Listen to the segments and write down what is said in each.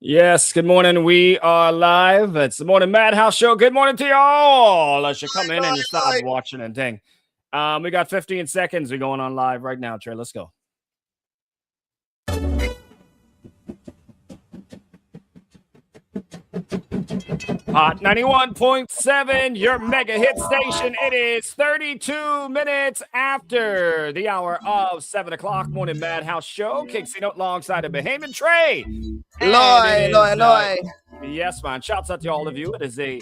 Yes, good morning. We are live. It's the Morning Madhouse Show. Good morning to y'all. As you come in and you start watching and ding. We got 15 seconds. We're going on live right now, Trae. Let's go. Hot 91.7, your mega hit station. It is 32 minutes after the hour of 7 o'clock. Morning Madhouse Show. Cnote alongside of Bahamian Trae. Loy. Yes, man. Shouts out to all of you. It is a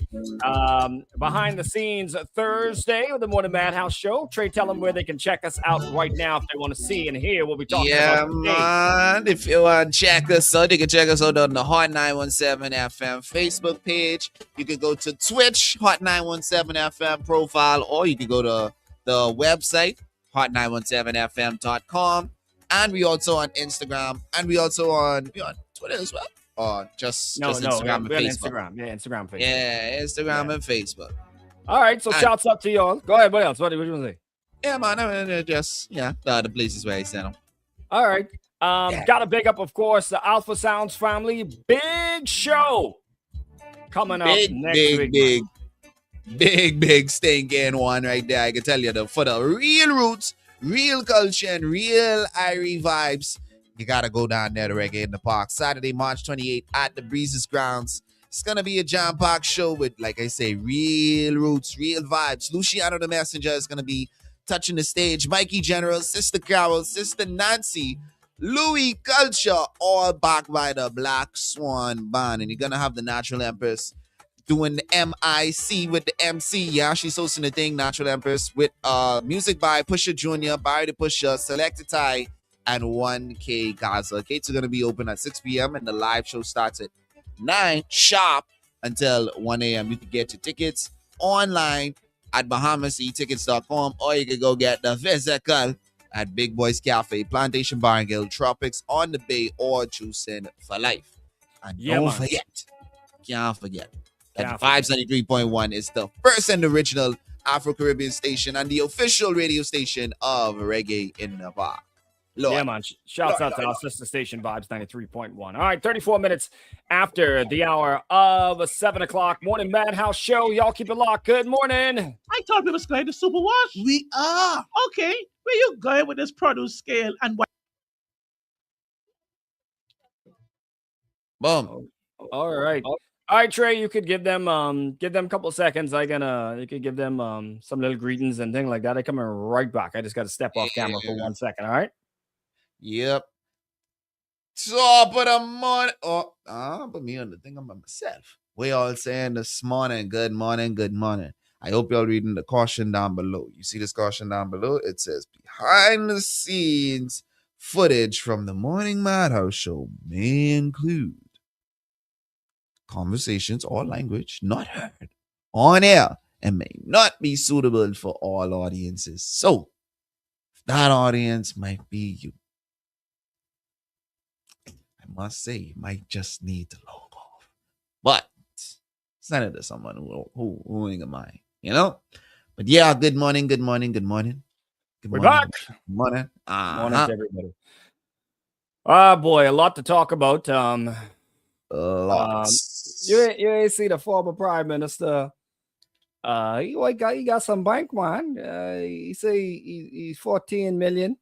behind the scenes Thursday of the Morning Madhouse Show. Trae, tell them where they can check us out right now if they want to see and hear what we're talking about today. Man. If you want to check us out, you can check us out on the Hot 917 FM Facebook page. You can go to Twitch, Hot 917 FM profile, or you can go to the website, hot917fm.com. And we also on Instagram, and we also on Twitter as well. Or just Instagram and Facebook. Instagram, Facebook. Yeah, Instagram and Facebook. All right, so shouts out to y'all. Go ahead. What else? What do you want to say? Yeah, man. The places where I sent them. All right. Got to big up, of course, the Alpha Sounds family. Big show coming up next week. Big stinking one right there. I can tell you, for the real roots, real culture, and real Irie vibes, you got to go down there to Reggae in the Park. Saturday, March 28th at the Breezes Grounds. It's going to be a jam-packed show with, like I say, real roots, real vibes. Luciano the Messenger is going to be touching the stage. Mikey General, Sister Carol, Sister Nancy, Louis Culture, all backed by the Black Swan Band. And you're going to have the Natural Empress doing the MIC with the MC. Yeah, she's hosting the thing, Natural Empress, with music by Pusha Jr., Barry the Pusher, Selected Ty, and 1K Gaza. Gates are going to be open at 6 p.m. and the live show starts at 9 sharp until 1 a.m. You can get your tickets online at BahamasEtickets.com, or you can go get the physical at Big Boys Cafe, Plantation Bar and Grill, Tropics on the Bay, or Juicing for Life. And can't forget that Vibes 93.1 is the first and original Afro-Caribbean station and the official radio station of Reggae in the Bar. Yeah, man. Shouts out to our sister station, Vibes 93.1. All right, 34 minutes after the hour of 7 o'clock. Morning Madhouse Show. Y'all keep it locked. Good morning. I thought we was going to Superwash. We are. Okay, where you going with this produce scale and what? Boom. All right. All right, Trae, you could give them a couple of seconds. You could give them some little greetings and things like that. I come right back. I just got to step off camera for 1 second. All right. Yep. Top of the morning. Put me on the thing about myself. We all saying this morning, good morning, good morning. I hope y'all reading the caution down below. You see this caution down below? It says behind the scenes footage from the Morning Madhouse Show may include conversations or language not heard on air and may not be suitable for all audiences. So, that audience might be you. I must say, you might just need to log off. But send it to someone who ain't mine, you know? But yeah, good morning. We're back. Good morning. Morning to everybody. Boy, a lot to talk about. Lots. You ain't see the former Prime Minister. He got some bank, man. He say he's 14 million.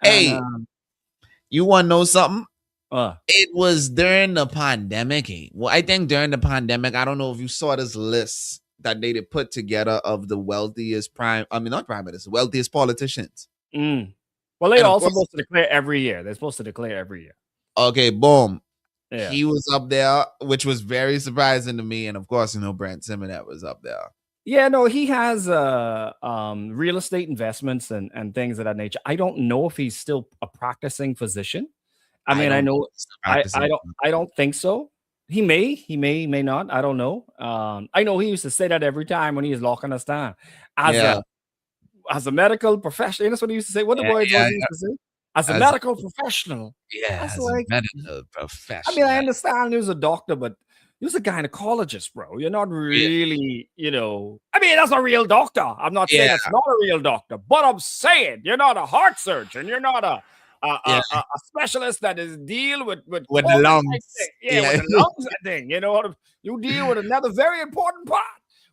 Hey, you want to know something? It was during the pandemic. Well, I think during the pandemic, I don't know if you saw this list that they put together of the wealthiest wealthiest politicians. Well, they all supposed to declare every year. They're supposed to declare every year. Okay, boom. Yeah. He was up there, which was very surprising to me. And of course, Brent Simonet was up there. Yeah, no, he has real estate investments and things of that nature. I don't know if he's still a practicing physician. I know. I don't think so. He may not. I don't know. I know he used to say that every time when he was locking us down. As a medical professional, that's what he used to say. What the boys used to say? As a medical professional. Yeah, as a medical professional. I mean, I understand he was a doctor, but he was a gynecologist, bro. You're not really, that's a real doctor. I'm not saying it's not a real doctor, but I'm saying you're not a heart surgeon. You're not a a specialist that is deal with with the COVID type lungs. thing. Yeah, with the lungs thing. You know, you deal with another very important part,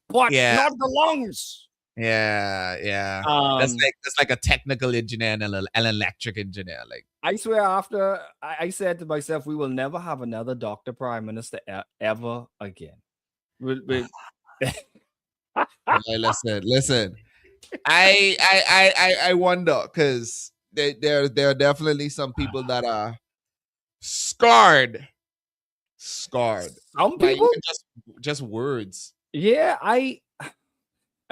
but Yeah. not the lungs. Yeah. That's like a technical engineer and an electric engineer. Like, I swear, after I said to myself, we will never have another doctor prime minister ever again. listen. I wonder because there are definitely some people that are scarred Some by people, even just words. yeah, I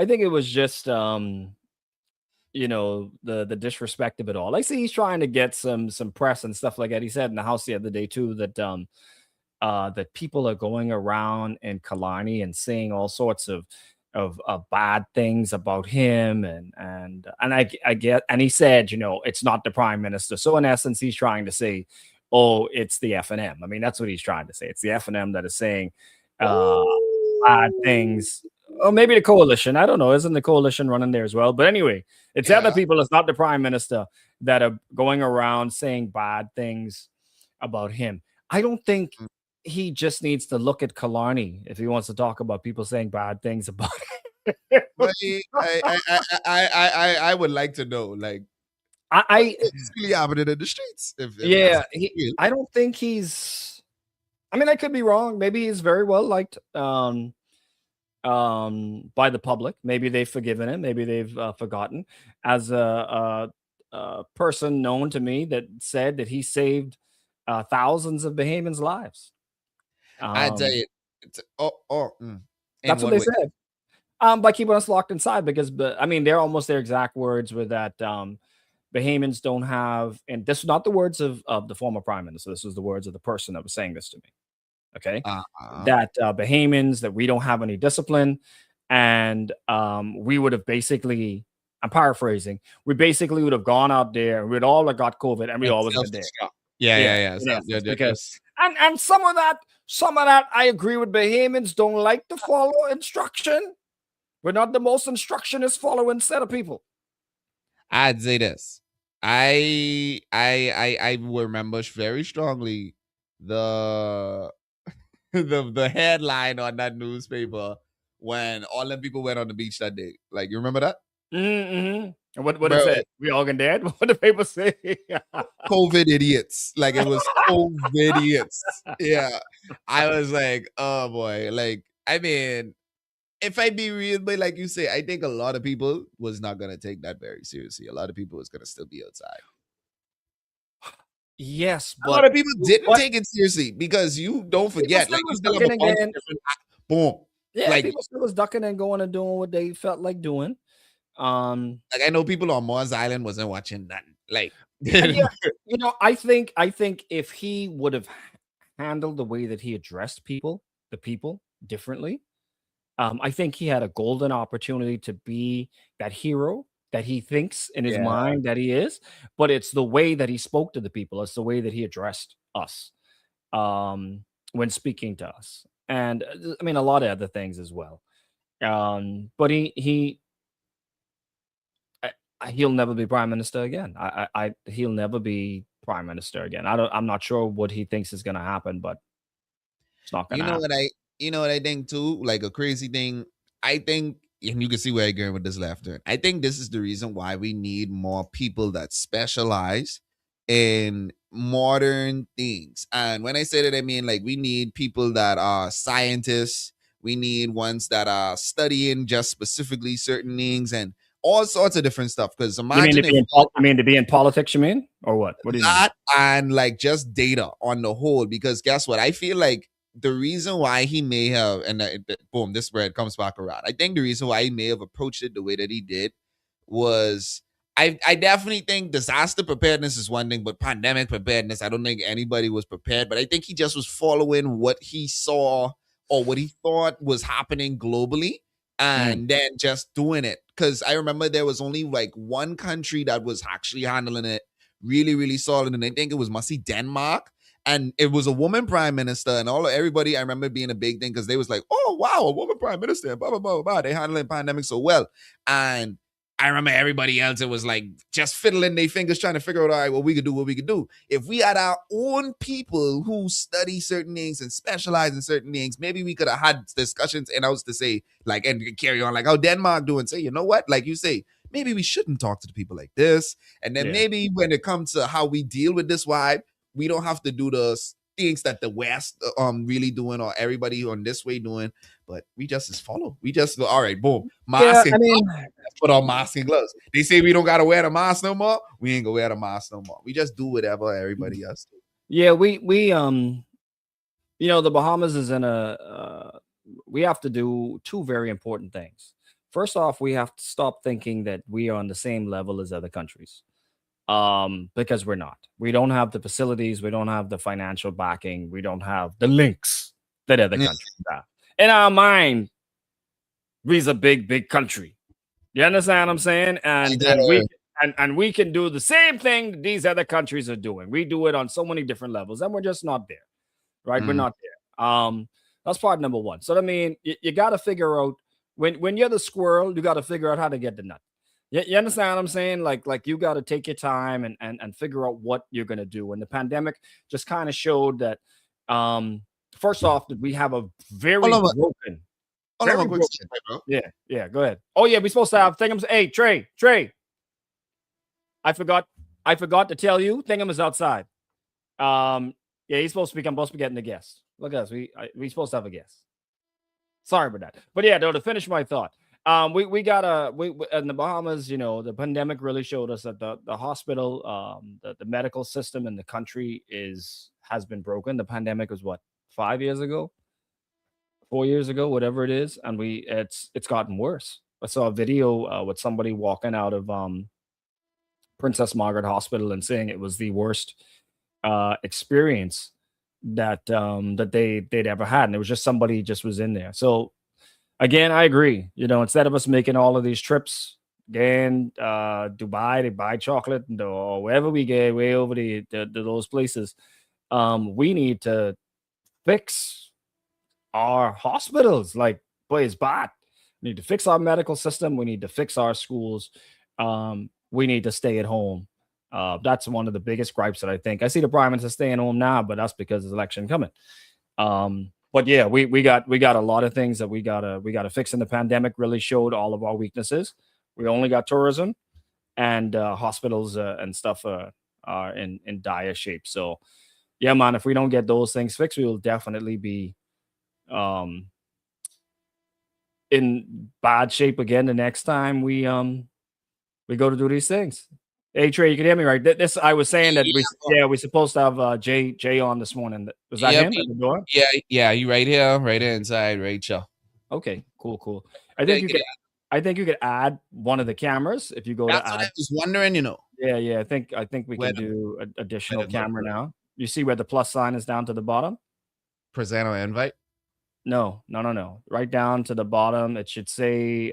think it was just you know, the disrespect of it all. I see he's trying to get some press and stuff like that. He said in the house the other day too that that people are going around in Kalani and saying all sorts of bad things about him and I get, and he said, you know, it's not the prime minister. So in essence, he's trying to say, oh, it's the FNM. I mean, that's what he's trying to say. It's the FNM that is saying uh bad things. Or maybe the coalition. I don't know. Isn't the coalition running there as well? But anyway, it's the other people. It's not the prime minister that are going around saying bad things about him. I don't think he just needs to look at Killarney if he wants to talk about people saying bad things about him. But I would like to know, like, what's really happening in the streets. Yeah, I don't think he's. I mean, I could be wrong. Maybe he's very well liked by the public. Maybe they've forgiven him. Maybe they've forgotten. As a person known to me that said that he saved thousands of Bahamians' lives. I tell you, That's what they said. By keeping us locked inside, because I mean, they're almost their exact words were that Bahamians don't have, and this is not the words of the former prime minister. This was the words of the person that was saying this to me. Okay, that Bahamians, that we don't have any discipline, and we would have basically, I'm paraphrasing, we basically would have gone out there, we'd all have got COVID, and we all would have been dead. Yeah. Because and some of that I agree with. Bahamians don't like to follow instruction. We're not the most instructionist following set of people. I'd say this. I remember very strongly the the headline on that newspaper when all them people went on the beach that day. Like, you remember that? Mm-hmm. And what it said? We all getting dead? What the paper say? COVID idiots. Like, it was COVID idiots. Yeah. I was like, oh boy. Like, I mean, if I be real, but like you say, I think a lot of people was not gonna take that very seriously. A lot of people was gonna still be outside. Yes, but a lot of people didn't take it seriously because you don't forget, like, you still have a bunch of different boom. Yeah, like, people still was ducking and going and doing what they felt like doing. Like, I know people on Mars Island wasn't watching nothing. Like, yeah, you know, I think if he would have handled the way that he addressed the people differently, I think he had a golden opportunity to be that hero that he thinks in his mind that he is. But it's the way that he spoke to the people. It's the way that he addressed us when speaking to us, and I mean a lot of other things as well. But he'll never be prime minister again. He'll never be prime minister again. I'm not sure what he thinks is going to happen, but it's not going to happen. You know what I think too? Like, a crazy thing. I think, and you can see where I'm going with this laughter. I think this is the reason why we need more people that specialize in modern things. And when I say that, I mean, like, we need people that are scientists. We need ones that are studying just specifically certain things and all sorts of different stuff. Because imagine to be in politics, you mean? Or what? What do you mean? And like just data on the whole. Because guess what? I feel like the reason why he may have, and boom, this spread comes back around. I think the reason why he may have approached it the way that he did was, I definitely think disaster preparedness is one thing, but pandemic preparedness, I don't think anybody was prepared. But I think he just was following what he saw or what he thought was happening globally and then just doing it. Because I remember there was only like one country that was actually handling it really, really solid. And I think it was must-see Denmark. And it was a woman prime minister, and everybody, I remember being a big thing because they was like, oh, wow, a woman prime minister, blah, blah, blah, blah. They handling pandemic so well. And I remember everybody else, it was like just fiddling their fingers trying to figure out, all right, what we could do. If we had our own people who study certain things and specialize in certain things, maybe we could have had discussions and I was to say, like, and carry on, like how Denmark do and say, you know what? Like you say, maybe we shouldn't talk to the people like this. And then maybe when it comes to how we deal with this vibe, we don't have to do the things that the West really doing or everybody on this way doing, but we just follow. We just go, all right, boom, mask and gloves. Put on mask and gloves. They say we don't gotta wear the mask no more. We ain't gonna wear the mask no more. We just do whatever everybody else do. Yeah, we you know, the Bahamas is in a we have to do two very important things. First off, we have to stop thinking that we are on the same level as other countries. Because we're not. We don't have the facilities, we don't have the financial backing, we don't have the links that other countries have. In our mind, we's a big country. You understand what I'm saying? And we can do the same thing these other countries are doing. We do it on so many different levels, and we're just not there. Right? We're not there. That's part number one. So I mean, you got to figure out when you're the squirrel, you got to figure out how to get the nut. You understand what I'm saying? Like you got to take your time and figure out what you're gonna do. And the pandemic just kind of showed that. First off, that we have a very broken. Bro. Yeah. Go ahead. Oh yeah, we're supposed to have Thingham's. Hey, Trae. I forgot to tell you, Thingham is outside. Yeah, he's supposed to be. I'm supposed to be getting a guest. Look at us. We supposed to have a guest. Sorry about that. But yeah, no. To finish my thought. We got we in the Bahamas, you know, the pandemic really showed us that the hospital, the medical system in the country has been broken. The pandemic was what, 5 years ago, 4 years ago, whatever it is, and it's gotten worse. I saw a video with somebody walking out of Princess Margaret Hospital and saying it was the worst experience that they'd ever had, and it was just somebody just was in there. So. Again, I agree. You know, instead of us making all of these trips, again, Dubai to buy chocolate or wherever we get way over those places, we need to fix our hospitals. Like, boy, it's bad. We need to fix our medical system. We need to fix our schools. We need to stay at home. That's one of the biggest gripes that I think. I see the Prime Minister staying home now, but that's because there's election coming. But yeah, we got a lot of things that we gotta fix. And the pandemic really showed all of our weaknesses. We only got tourism, and hospitals and stuff are in dire shape. So yeah, man, if we don't get those things fixed, we will definitely be in bad shape again the next time we go to do these things. Hey Trae, you can hear me right? This I was saying that we're supposed to have Jay on this morning. Was that him at the door? Yeah, you right here, right inside, Rachel. Okay, cool. I think you could add one of the cameras if you go That's to add. what I was wondering, you know. Yeah. I think we can do an additional camera now. You see where the plus sign is down to the bottom? Present or invite? No. Right down to the bottom, it should say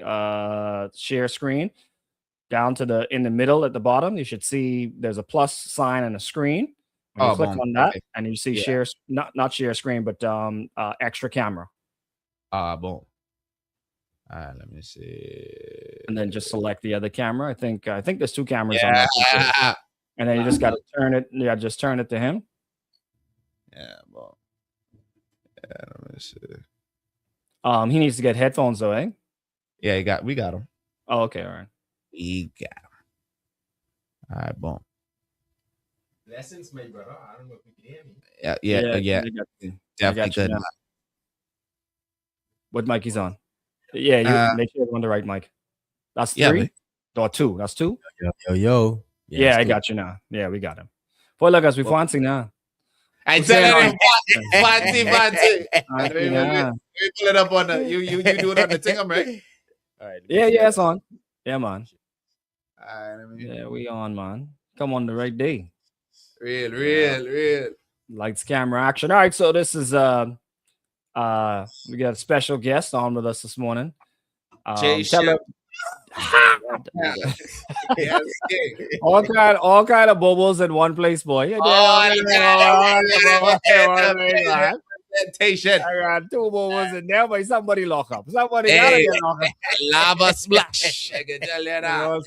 share screen. Down to in the middle at the bottom, you should see there's a plus sign and a screen. When you click on that, and you see share, not share screen, but extra camera. Boom. All right, let me see. And then just select the other camera. I think there's two cameras on that. And then you just got to turn it. Yeah, just turn it to him. Yeah, boom. Yeah, let me see. He needs to get headphones though, eh? Yeah, we got him. Oh, okay, all right. We got him. All right, boom. Blessings, my brother. I don't know if you can hear me. Yeah. Definitely good. What mic he's on? Yeah, you make sure you're on the right mic. That's 3 or 2. That's 2. Yo. Yeah, I got you now. Yeah, we got him. Boy, look, as we fancy now. I tell you, fancy. You pull it up on the you do it on the thing, right? All right. Yeah, it's on. Yeah, man. All right, yeah, we on, man. Come on the right day. Real. Lights, camera, action. All right, so this is we got a special guest on with us this morning. All kind of bubbles in one place, boy. Presentation. I got 2 more was in there, but somebody lock up. Somebody gotta get locked up. Lava splash. I can tell you You that. know,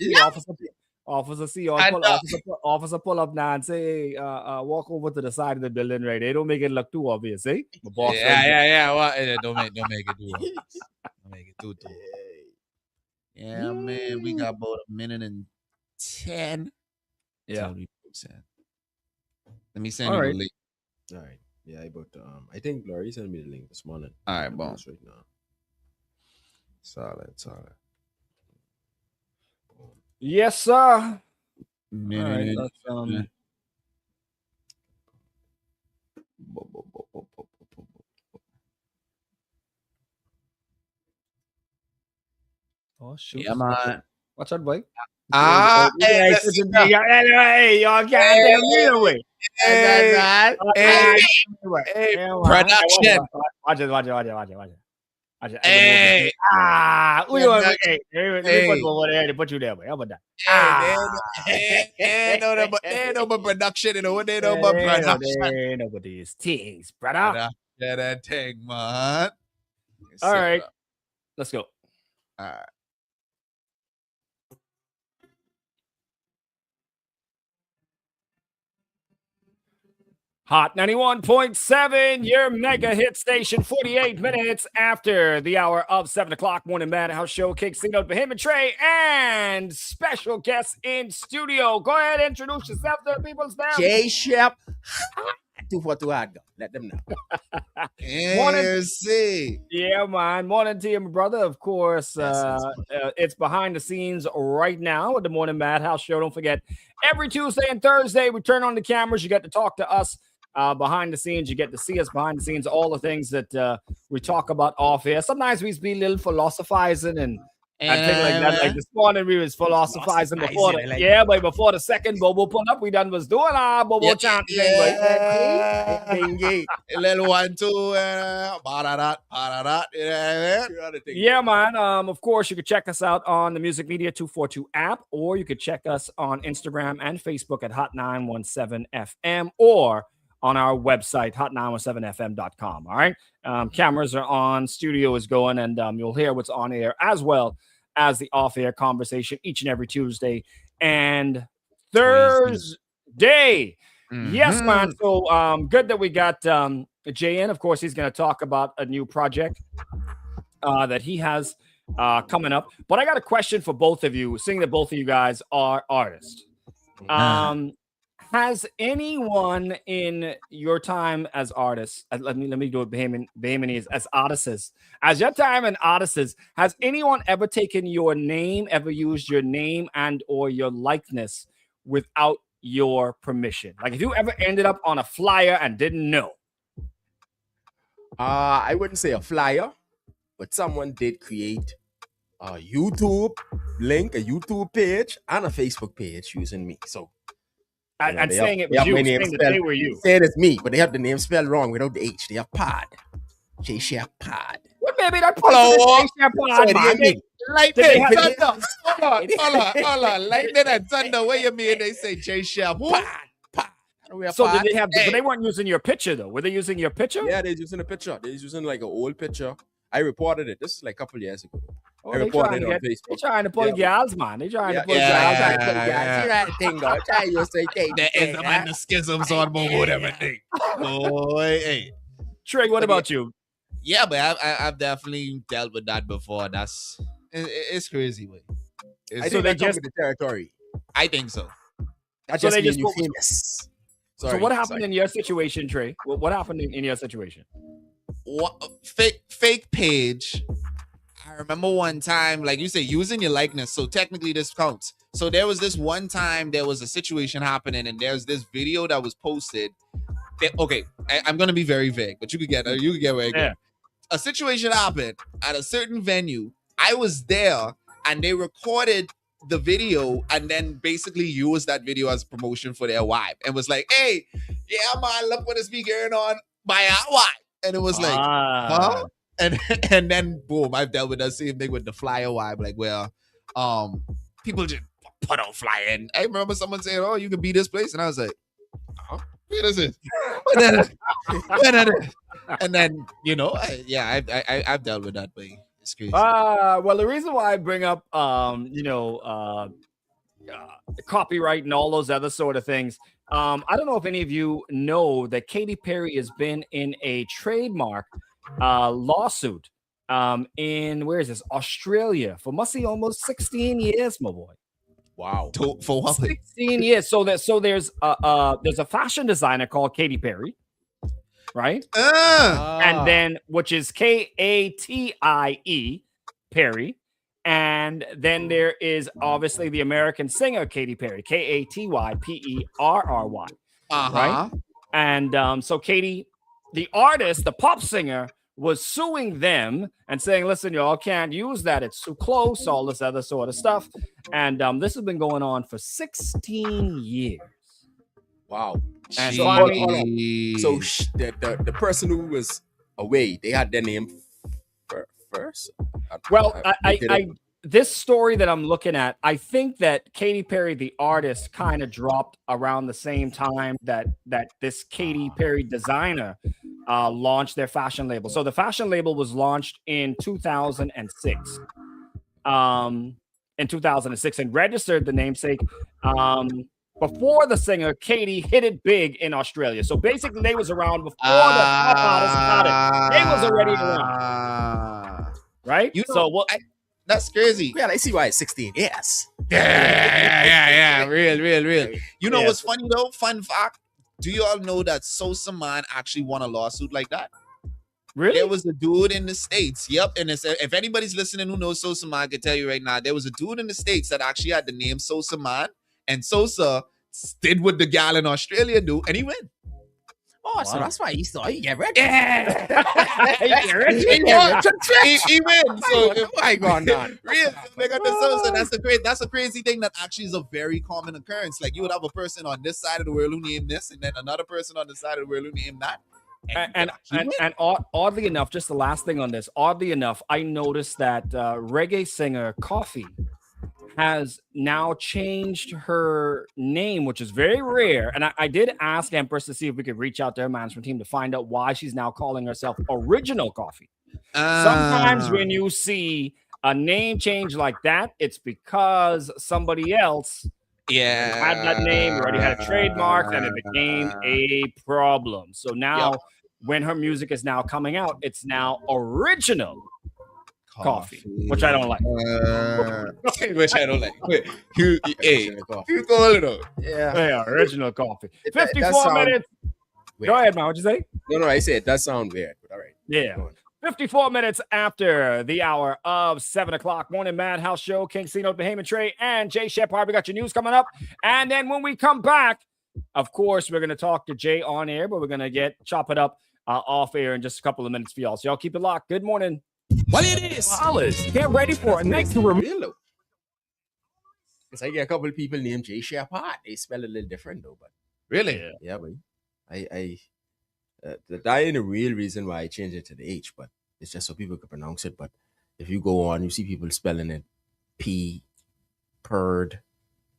see, officer pull up now and say, walk over to the side of the building, right? They don't make it look too obvious, eh? The boss Yeah. Well, don't make it too obvious. Don't make it too. Yeah, man. We got about 1:10. Yeah. Let me send All you right. the link. All right. Yeah, but I think Laurie sent me the link this morning. All right, boom. Right now. Solid. Yes, sir. All Minute. right, let's, oh shoot. Yeah, man. Watch out, boy. Hey, listen up. Hey, y'all can't tell me away. Hey, production. Watch it. Hey. Who you want? Hey, let me put you over there to put you there, boy. How about that? They know about production, you know. They know about production. They know about these things, brother. Yeah, that thing, man. All right. Let's go. All right. Hot 91.7, your mega hit station, 48 minutes after the hour of 7 o'clock. Morning Madhouse Show, kicks Cnote, Bahamian, Trae, and special guests in studio. Go ahead, introduce yourself to the people's now. J Shep. 242 hard go. Let them know. See. Yeah, man. Morning to you, my brother. Of course, it's behind the scenes right now at the Morning Madhouse Show. Don't forget, every Tuesday and Thursday, we turn on the cameras. You get to talk to us behind the scenes. You get to see us behind the scenes, all the things that we talk about off air. Sometimes we be a little philosophizing and things like that. Like this morning, we was philosophizing before before the second Bobo pull up, we done was doing our Bobo chant thing. A little 1, 2, yeah, man. Of course, you could check us out on the Music Media 242 app, or you could check us on Instagram and Facebook at Hot 917 FM, or on our website, hot917fm.com. All right. Cameras are on, studio is going, and you'll hear what's on air as well as the off-air conversation each and every Tuesday and Thursday. Mm-hmm. Yes, man. So good that we got Jay in. Of course, he's going to talk about a new project that he has coming up. But I got a question for both of you, seeing that both of you guys are artists. Has anyone in your time as artists, let me do it Bahamian as artists, as your time in artists, has anyone ever taken your name, ever used your name and or your likeness without your permission? Like if you ever ended up on a flyer and didn't know? I wouldn't say a flyer, but someone did create a YouTube link, a YouTube page, and a Facebook page using me. So and saying it was you, saying that they were you. Saying it's me, but they have the name spelled wrong without the H. They have Pod. J Shep Pod. What baby that J Shep Pod, man? Lightning and thunder. Hold on. Lightning and thunder. What you mean they say J Shep? Pod. So did they have, but they weren't using your picture though. Were they using your picture? Yeah, they're using a picture. They're using like an old picture. I reported it. This is like a couple years ago. Oh, I reported it on Facebook. They're trying to pull gals, man. They're trying to pull gals. You right thing, though. Try you say the ism and the schisms on Momo everything. Boy, hey. Trae, what about you? Yeah, but I've definitely dealt with that before. It's crazy, way. I think they just with the territory. I think so. That just means you're famous. So what happened in your situation, Trae? What happened in your situation? Fake page. I remember one time, like you say, using your likeness. So technically this counts. So there was this one time there was a situation happening and there's this video that was posted. I'm going to be very vague, but you could get where I go. A situation happened at a certain venue. I was there and they recorded the video and then basically used that video as promotion for their wife and was like, hey, yeah, man, look what is be going on by our wife. And it was like, huh? And then boom, I've dealt with that same thing with the flyer vibe. Like, well, people just put out flyer. And I remember someone saying, oh, you could be this place. And I was like, huh? What is it? And then I've dealt with that way. It's crazy. Well, the reason why I bring up copyright and all those other sort of things. I don't know if any of you know that Katy Perry has been in a trademark lawsuit in where is this, Australia, for must be almost 16 years, my boy. Wow. For what? 16 years. So there's a fashion designer called Katy Perry, right? And then which is Katie Perry. And then there is obviously the American singer Katy Perry, Katyperry, right? And so Katy, the artist, the pop singer, was suing them and saying, listen, y'all can't use that. It's too close, all this other sort of stuff. And this has been going on for 16 years. Wow. And so the person who was away, they had their name first? Well, I this story that I'm looking at, I think that Katy Perry, the artist, kind of dropped around the same time that this Katy Perry designer launched their fashion label. So the fashion label was launched in 2006. In 2006 and registered the namesake before the singer Katy hit it big in Australia. So basically they was around before the pop artist started. They was already around. Right? That's crazy. Yeah, I see why it's 16. Yes. Yeah. Real. You know what's funny though? Fun fact. Do you all know that Sosa Man actually won a lawsuit like that? Really? There was a dude in the States. Yep. And if anybody's listening who knows Sosa Man, I can tell you right now, there was a dude in the States that actually had the name Sosa Man. And Sosa did what the gal in Australia do, and he win. Oh, so that's why he get rich. Yeah. He wins. So I gone on. Real. They got the Sosa. That's a crazy thing that actually is a very common occurrence. Like you would have a person on this side of the world who named this, and then another person on the side of the world who named that. And oddly enough, just the last thing on this, oddly enough, I noticed that reggae singer Coffee has now changed her name, which is very rare. And I did ask Empress to see if we could reach out to her management team to find out why she's now calling herself Original Coffee. Sometimes when you see a name change like that, it's because somebody else had that name, already had a trademark, and it became a problem. So now when her music is now coming out, it's now Original Coffee, which I don't like. Which I don't like. Wait, you call it up? Yeah, Original Coffee. 54 minutes. Weird. Go ahead, man. What'd you say? No, I said that sounds weird, but all right. Yeah. 54 minutes after the hour of 7 o'clock. Morning Madhouse Show. King Cnote, Bahamian Trae, and Jay Shepard. We got your news coming up. And then when we come back, of course, we're going to talk to Jay on air, but we're going to chop it up off air in just a couple of minutes for y'all. So y'all keep it locked. Good morning. Well, it is. Wallace, get ready for it. Next to reveal. Because I get a couple of people named Jay Shepard. They spell it a little different, though. But really? Yeah, but that ain't the real reason why I changed it to the H, but it's just so people can pronounce it. But if you go on, you see people spelling it Purd.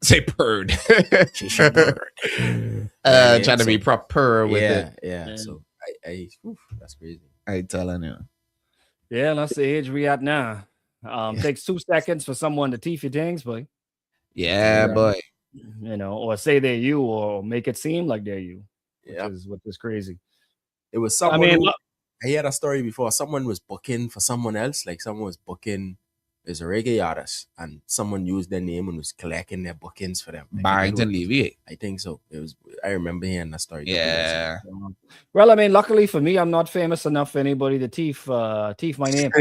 Say Purd. Trying to be proper with it. Yeah. So that's crazy. I telling you. Yeah, that's the age we at now. Takes 2 seconds for someone to teeth your things, boy. Yeah, boy. You know, or say they're you, or make it seem like they're you. Which is crazy. It was someone. I heard a story before. Someone was booking for someone else. Like someone was booking as a reggae artist, and someone used their name and was collecting their bookings for them. Like, Barrington Levy. I think so. It was. I remember hearing that story. Yeah. Well, I mean, luckily for me, I'm not famous enough for anybody to teeth my name.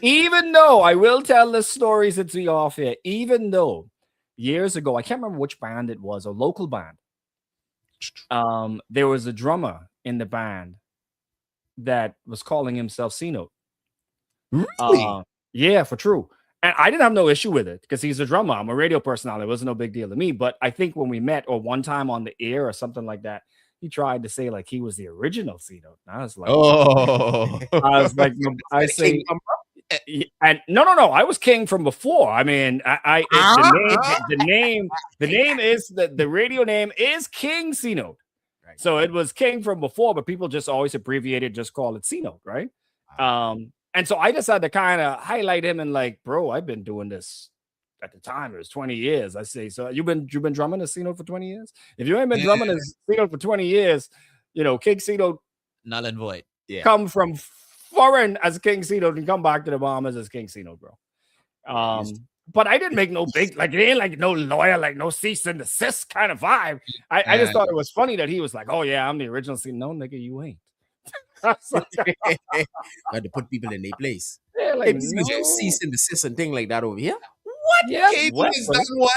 even though I will tell the story since we off here. Even though years ago, I can't remember which band it was, a local band. There was a drummer in the band that was calling himself Cnote. Really? Yeah, for true. And I didn't have no issue with it because he's a drummer. I'm a radio personality. It wasn't no big deal to me. But I think when we met or one time on the air or something like that, he tried to say like he was the original Cnote. I was like, I was like, I say, and no. I was king from before. I mean, the name is the radio name is King Cnote. Right. So it was King from before, but people just always abbreviated, just call it Cnote, right? And so I decided to kind of highlight him and like, bro, I've been doing this at the time. It was 20 years. I say, so you've been drumming a Cnote for 20 years? If you ain't been drumming a Cnote for 20 years, you know, King Cnote null and void. Yeah. Come from foreign as King Cnote and come back to the Bahamas as King Cnote, bro. But I didn't make no big, like, it ain't like no lawyer, like no cease and desist kind of vibe. I just thought it was funny that he was like, oh yeah, I'm the original Cnote. No, nigga, you ain't. Got to put people in their place. Yeah, like, no. Cease and desist and thing like that over here. What? Yeah, Cupid has done one.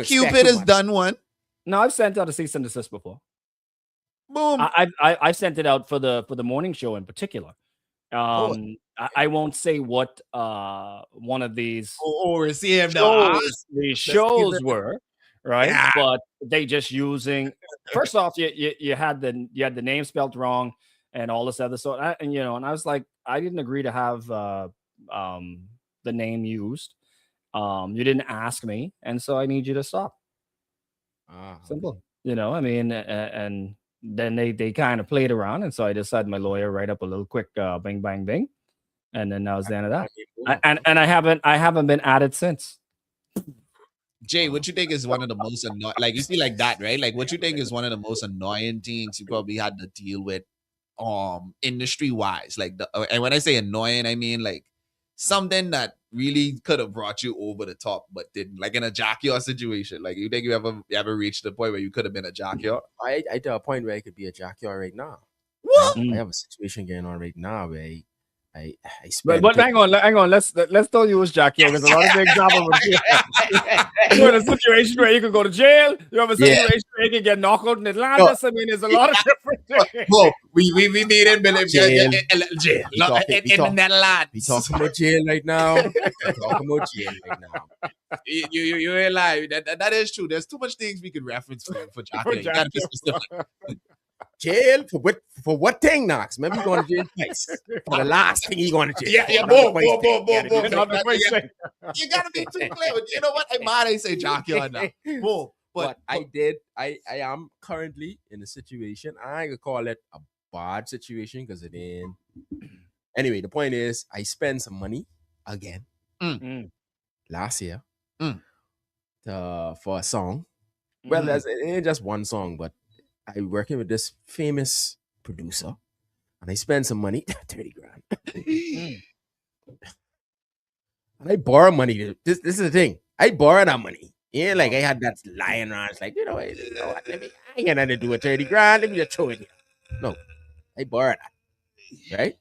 Cupid has done one. No, I've sent out a cease and desist before. Boom. I've sent it out for the morning show in particular. I won't say what one of these shows were, right? Yeah. But they just using, first off, you had the name spelled wrong and all this other sort, and I was like, I didn't agree to have the name used. You didn't ask me, and so I need you to stop. Simple. I mean, and then they kind of played around, and so I just had my lawyer write up a little quick bing bang bing, and then that was the end of that. And I haven't been at it since. Jay, what you think is one of the most annoying, like you see like that, right? Like what you think is one of the most annoying things you probably had to deal with industry wise? Like and when I say annoying, I mean like something that really could have brought you over the top but didn't, like in a jackyard situation. Like you think you ever reached the point where you could have been a jackyard? I to a point where I could be a jackyard right now. What? I have a situation going on right now where I spent. But hang on. Let's don't use jackyard because a lot of things happen with you. You're in a situation where you could go to jail. You have a situation where you can get knocked out in Atlanta. No. I mean, there's a lot of different things. Well, we need him in jail. In the Netherlands. We talking about jail right now. You ain't lying. That is true. There's too much things we could reference for jackyard. Jail for what thing, Knox? Remember, you going to jail twice. For the last thing, you going to jail. Yeah, boom. You gotta be too clear. You know what? I'm mad I say jackyard now. Boom. But I am currently in a situation. I could call it a bad situation because it ain't. Anyway, the point is, I spent some money again last year for a song. Well, it ain't just one song, but I'm working with this famous producer, and I spend some money, 30 grand. And I borrow money. This is the thing. I borrow that money. Yeah, like I had that lying around. It's like, what, I ain't got nothing to do with 30 grand. Let me just throw it here. No, I borrow that. Right?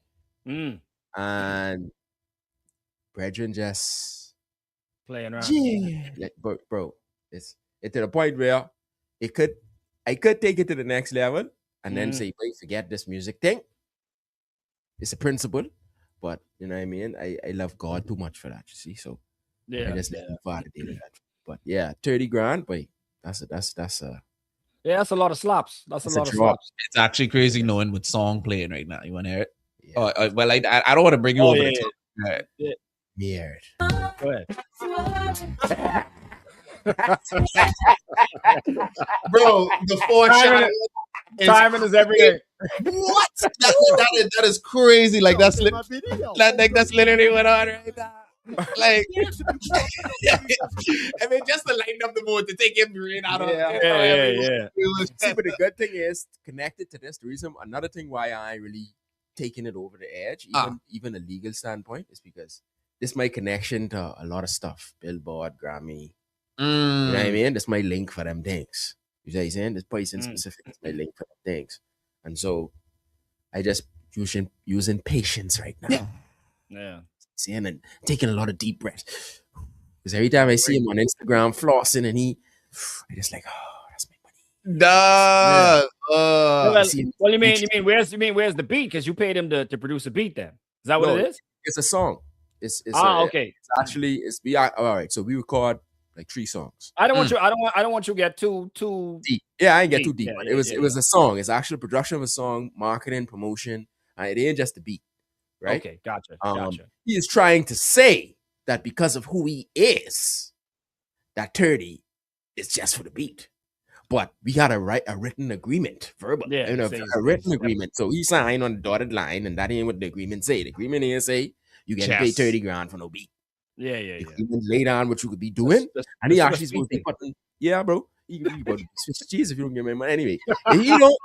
And brethren just playing around. Yeah. Bro, it's to the point where I could take it to the next level and then say, wait, forget this music thing. It's a principle, but you know what I mean? I love God too much for that, you see? So I just let him validate that. But yeah, 30 grand, boy, that's a yeah, that's a lot of slaps. That's a lot of slaps. It's actually crazy knowing what song playing right now. You want to hear it? Yeah. Well, I don't want to bring you over the top. Weird. Go ahead. Bro, the timing is everything. What? That is crazy. Like that's literally what on right now. Like, I mean, just to lighten up the mood, to take him brain out of yeah. See, but the good thing is connected to this. The reason, another thing why I really taking it over the edge, even a legal standpoint, is because this is my connection to a lot of stuff. Billboard, Grammy. You know what I mean? That's my link for them things. You know what I'm saying? This person specific is my link for them things. And so I just using patience right now. Yeah. Seeing and taking a lot of deep breaths. Because every time I see him on Instagram flossing and I just like, oh, that's my money. Well, you mean where's the beat? Because you paid him to produce a beat then. Is that what it is? It's a song. It's okay. It's actually all right. So we record like 3 songs. I don't want you to get too deep. Yeah, I didn't get too deep. Yeah, but it was a song. It's actually production of a song, marketing, promotion. It ain't just the beat. Right? Okay, gotcha. He is trying to say that because of who he is, that 30 is just for the beat. but we got to write a written agreement, verbal, Yeah, a written agreement. So he signed on the dotted line, and that ain't what the agreement say. The agreement here say you get paid 30 grand for no beat. Yeah. The agreement laid on what you could be doing, and he actually supposed to be putting. Yeah, bro. You about to switch cheese if you don't give me money. Anyway, you know,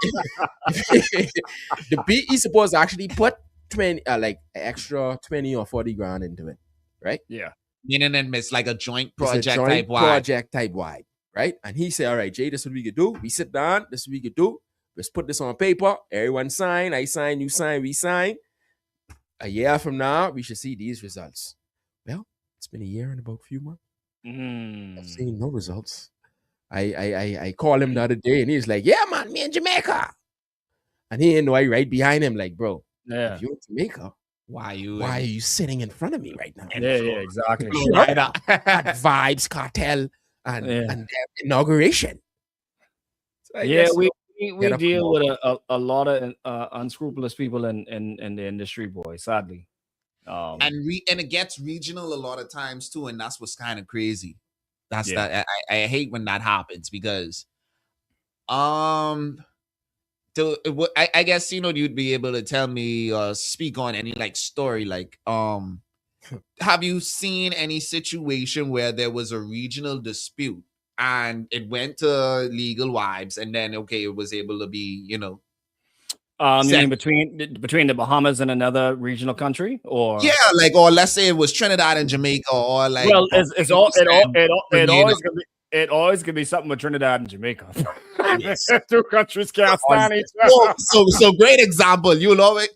the beat he's supposed to actually put 20, like extra 20 or 40 grand into it, right? Yeah. Meaning and it's like a joint It's a project joint type wide. project type wide, right? And he said, all right, Jay, this is what we could do. We sit down, this is what we could do. Let's put this on paper. Everyone sign. I sign, you sign, we sign. A year from now, we should see these results. Well, it's been a year and about a few months. I've seen no results. I called him the other day and he's like, yeah, man, me in Jamaica. And he didn't know I right behind him, like, bro, if you're in Jamaica, why are you sitting in front of me right now? Yeah, exactly. At Vibes, Cartel, and their inauguration. So we deal with a lot of unscrupulous people in the industry, boy, sadly. And it gets regional a lot of times too, and that's what's kind of crazy. That's that I hate when that happens because I guess you'd be able to tell me speak on any like story like have you seen any situation where there was a regional dispute and it went to legal vibes and then it was able to be you mean between the Bahamas and another regional country, or or let's say it was Trinidad and Jamaica, or like it always could be something with Trinidad and Jamaica. Two countries can't stand each other. So great example. You'll always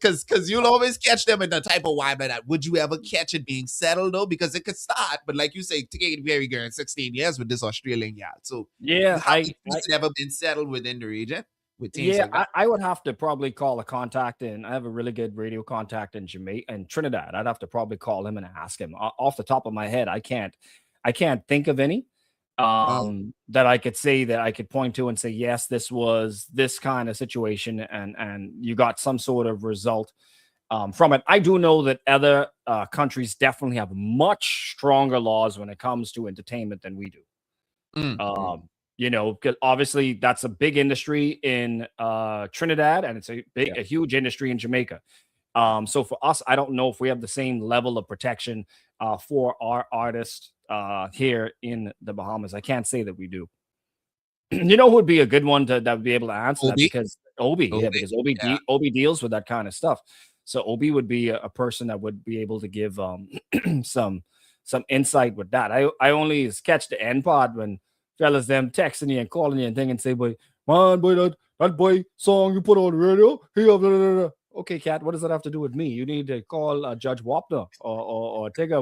you'll always catch them in the type of vibe like that. Would you ever catch it being settled though? Because it could start, but like you say, taking very good 16 years with this Australian yacht. So it's never been settled within the region. I would have to probably call a contact I have a really good radio contact in Jamaica and Trinidad. I'd have to probably call him and ask him. Off the top of my head, I can't think of any that I could say that I could point to and say, yes, this was this kind of situation and you got some sort of result from it. I do know that other countries definitely have much stronger laws when it comes to entertainment than we do. Because obviously that's a big industry in Trinidad and it's a huge industry in Jamaica. So for us, I don't know if we have the same level of protection for our artists here in the Bahamas. I can't say that we do. You know who would be a good one that would be able to answer that? Because Obi deals with that kind of stuff. So Obi would be a person that would be able to give some insight with that. I only catch the end part when fellas them texting you and calling you and thing and say, boy, that boy song you put on the radio, blah, blah, blah. Okay, Kat, what does that have to do with me? You need to call Judge Wapner or take a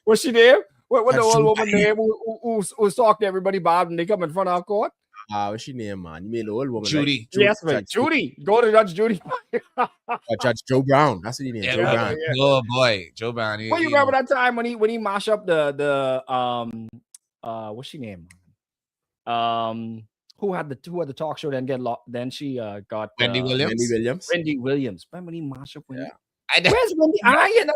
what's she name? What the old woman name who's talking to everybody bad when they come in front of our court? What's she name, man? You mean the old woman? Judy. Yes, man. Judy. Go to Judge Judy. Judge Joe Brown. That's what he named. Joe Brown. Yeah. Oh boy, Joe Brown. Well, you remember that time when he mashed up the what's she name? Who had the talk show then get locked? Then she got Wendy Williams. Wendy Williams. Remember when he mashed up Wendy? Where's Wendy?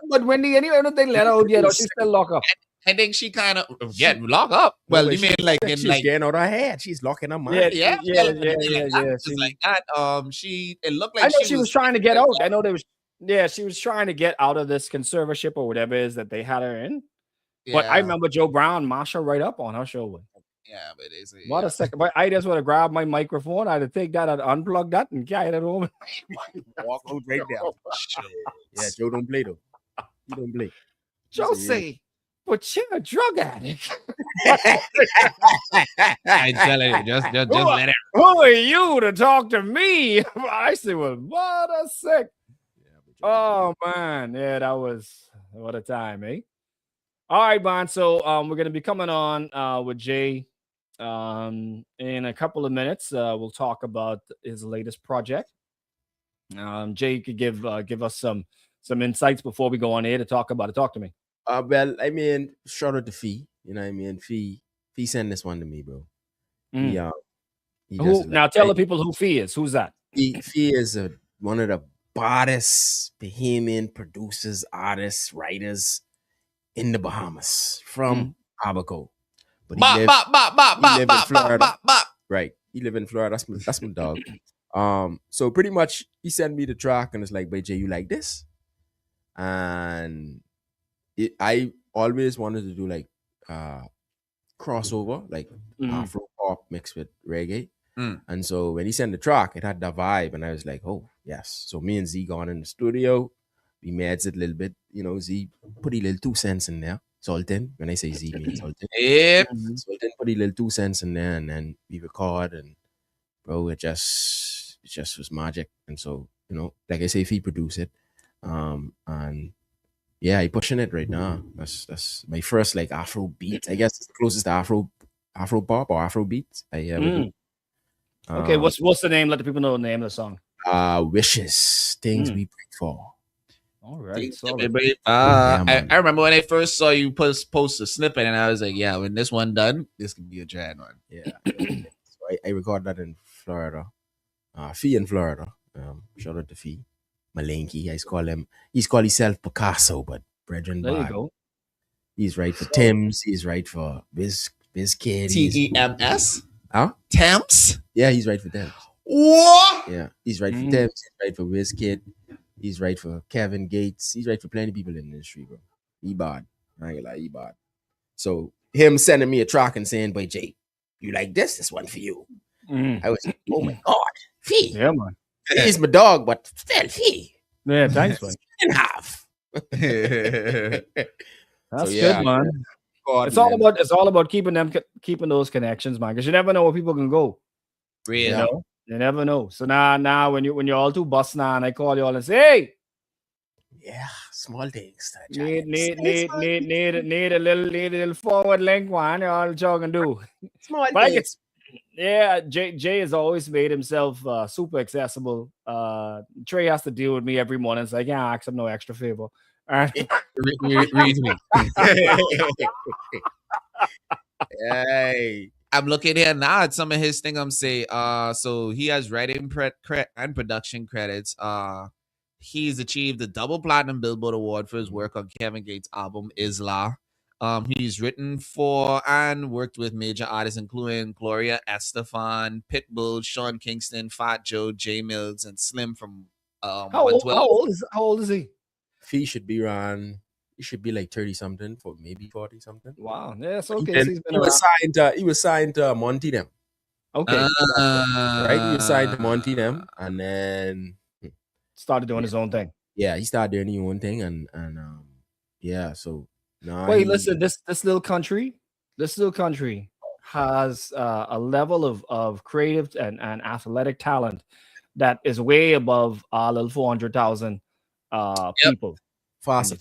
But Wendy anyway, I don't think let her out yet, or she's still locked up. I think she kind of get locked up. Well, you mean like she's getting out her head. She's locking her mind. Yeah. She's like that. It looked like I know she was trying to get out. I know there was. Yeah, she was trying to get out of this conservatorship or whatever it is that they had her in. Yeah. But I remember Joe Brown mashed her right up on her show. Yeah, but it's what a second. But I just want to grab my microphone. I'd take that, I'd unplug that, and carry it home. Walk out right down. Yeah, Joe don't play though. He don't play. Joe say, but you're a drug addict. I tell you, just let it. Who are you to talk to me? I say, well, what a sick. Oh man, yeah, that was what a time, eh? All right, Bon. So we're gonna be coming on with Jay in a couple of minutes. We'll talk about his latest project. Jay, you could give us some insights before we go on air to talk about it. Talk to me. Well, I mean, shout out to Fee. You know what I mean? Fee sent this one to me, bro. Now tell the people who Fee is. Who's that? Fee is one of the baddest Bahamian producers, artists, writers in the Bahamas from Abaco. But Bop, he bop, bop, bop, bop, live in bop, bop, Florida. bop, bop. Right. He live in Florida. That's my dog. So pretty much he sent me the track and it's like, "Jay, you like this?" And I always wanted to do like crossover, like Afro pop mixed with reggae. And so when he sent the track, it had that vibe, and I was like, "Oh yes." So me and Z gone in the studio, we meds it a little bit. Z put a little 2 cents in there, salting. When I say Z, means salting. Yep. Salting, put a little 2 cents in there, and then we record, and bro, it just was magic. And so like I say, if he produce it, and yeah, he pushing it right now. That's my first like Afro beat. I guess it's the closest to Afro pop or Afro beat I ever do. Okay, what's the name? Let the people know the name of the song. Wishes, things we pray for. All right. I remember when I first saw you post a snippet, and I was like, yeah, when this one done, this could be a dread one. Yeah. So I recorded that in Florida. Fee in Florida. Shout out to Fee. Malenki. He's called himself Picasso, but brethren, there you go. He's right for Tim's. He's right for Bizkid. TEMS? Huh? Temps? Yeah, he's right for them. What? Yeah, he's right for Temps. He's right for Bizkid. He's right for Kevin Gates. He's right for plenty of people in the industry, bro. He bad. I ain't gonna lie, he bad. So him sending me a track and saying, "Boy, Jay, you like this? This one for you." I was like, "Oh my God, Fee." Yeah, man. He's my dog, but still, Fee. Yeah, thanks, man. Half. That's good, man. It's all about keeping those connections, man. Because you never know where people can go. Real. You never know. So now when you're all too busting and I call you all and say, "Hey, yeah, small things. Need a little forward link one, all you can do." Small things. Yeah, Jay has always made himself super accessible. Trae has to deal with me every morning, so I can't ask him no extra favor. Read me. Hey. I'm looking here now at some of his thing. So he has writing and production credits. He's achieved a double platinum Billboard award for his work on Kevin Gates' album Isla. He's written for and worked with major artists including Gloria Estefan, Pitbull, Sean Kingston, Fat Joe, J Mills, and Slim from How old is he? Fee should be around. He should be like 30 something, for maybe 40 something. Wow, yeah, it's okay. He was signed to Monty them. Okay, right. He was signed to Monty them, and then started doing his own thing. Yeah, he started doing his own thing, and yeah. So now, wait, listen, this little country has a level of creative and athletic talent that is way above our little 400,000 people. Fast.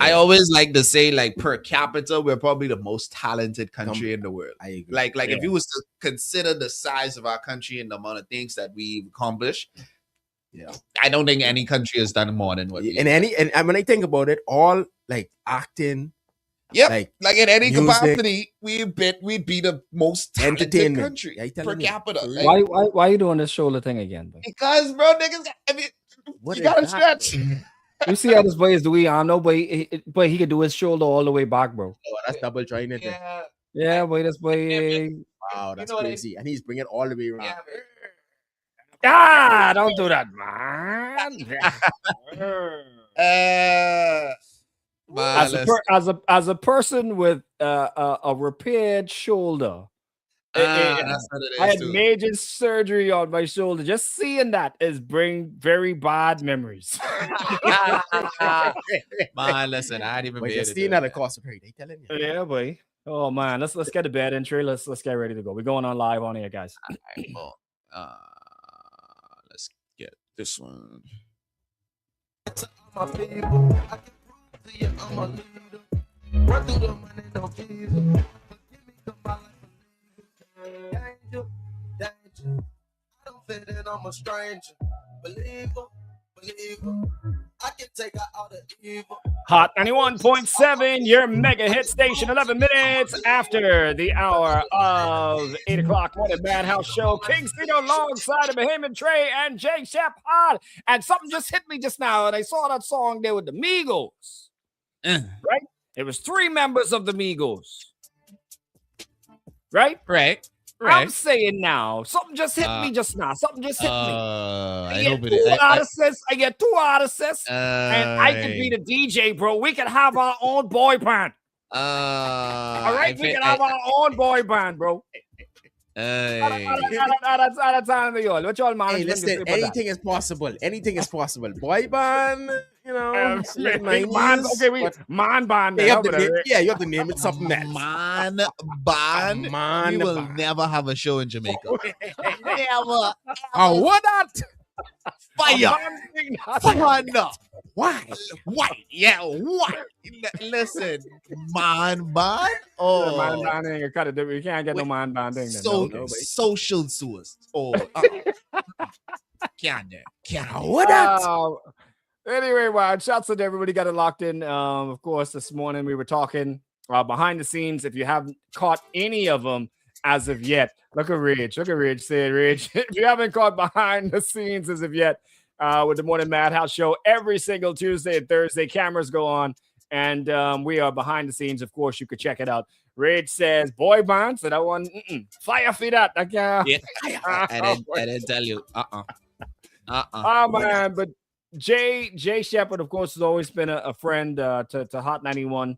I always like to say, like, per capita, we're probably the most talented country in the world. I agree. Like if you was to consider the size of our country and the amount of things that we've accomplished, I don't think any country has done more than what we have. And when I think about it, all like acting, like in any capacity, we be the most talented country per capita. Like, why are you doing this shoulder thing again? Bro? Because, bro, niggas, you gotta stretch. You see how this boy is doing? I know, but he could do his shoulder all the way back, bro. Oh, that's double trying it. Yeah, boy, this boy. Wow, that's crazy. And he's bringing it all the way around. Don't do that, man. As a person with a repaired shoulder, I had major surgery on my shoulder. Just seeing that is bring very bad memories. Man, listen, I didn't even be seeing that across the street. They telling you. Yeah, boy. Oh man, let's get to bed, Trae. Let's get ready to go. We're going on live on here, guys. All right, well, let's get this one. My people, I can prove to you I'm a leader. Run through the money, no fees. Give me my life. Danger. I don't fit in, I'm a stranger. Believer. I can take out all the evil. Hot 91.7, your mega hit station, 11 minutes after the hour of 8 o'clock morning Madhouse Show. Kingston alongside of Bahamian Trae and Jay Shepard. And something just hit me just now, and I saw that song there with the Migos. Right? It was 3 members of the Migos. right? Right. I'm saying now, something just hit me just now. Something just hit me. I get hope it. two artists. I get two artists, and I could be I, the DJ, bro. We can have our own boy band. All right, we can have our own boy band, bro. What y'all management Hey, listen, anything is possible. Anything is possible. Boy band, you know, man, okay, man band. You have to name it something else. Man band. Man we will band. never have a show in Jamaica. Never. Oh, what that? Fire. Fire. Why? Why? Yeah, why? Listen, man band. Oh, man band ain't cut it. We can't get no man band thing. Social source. Oh, can't. What that? Anyway, well, shouts to everybody got it locked in. Of course, this morning we were talking behind the scenes. If you haven't caught any of them as of yet, look at Ridge. Say Ridge. If you haven't caught behind the scenes as of yet, with the Morning Madhouse show every single Tuesday and Thursday, cameras go on, and we are behind the scenes. Of course, you could check it out. Ridge says, "Boy band," so that one, fire for that. I can't. Yeah, I didn't tell you. Oh man, but Jay Shepard, of course, has always been a friend to Hot 91,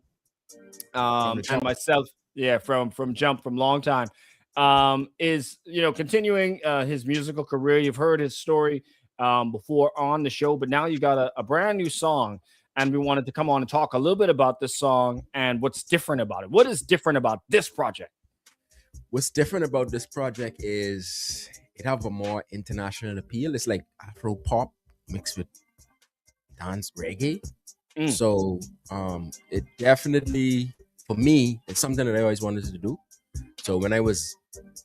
and myself. Yeah, from Jump, from long time. Is continuing his musical career. You've heard his story before on the show, but now you got a brand new song, and we wanted to come on and talk a little bit about this song and what's different about it. What is different about this project? What's different about this project is it have a more international appeal. It's like Afro pop mixed with dance reggae. So it definitely, for me, it's something that I always wanted to do. So when I was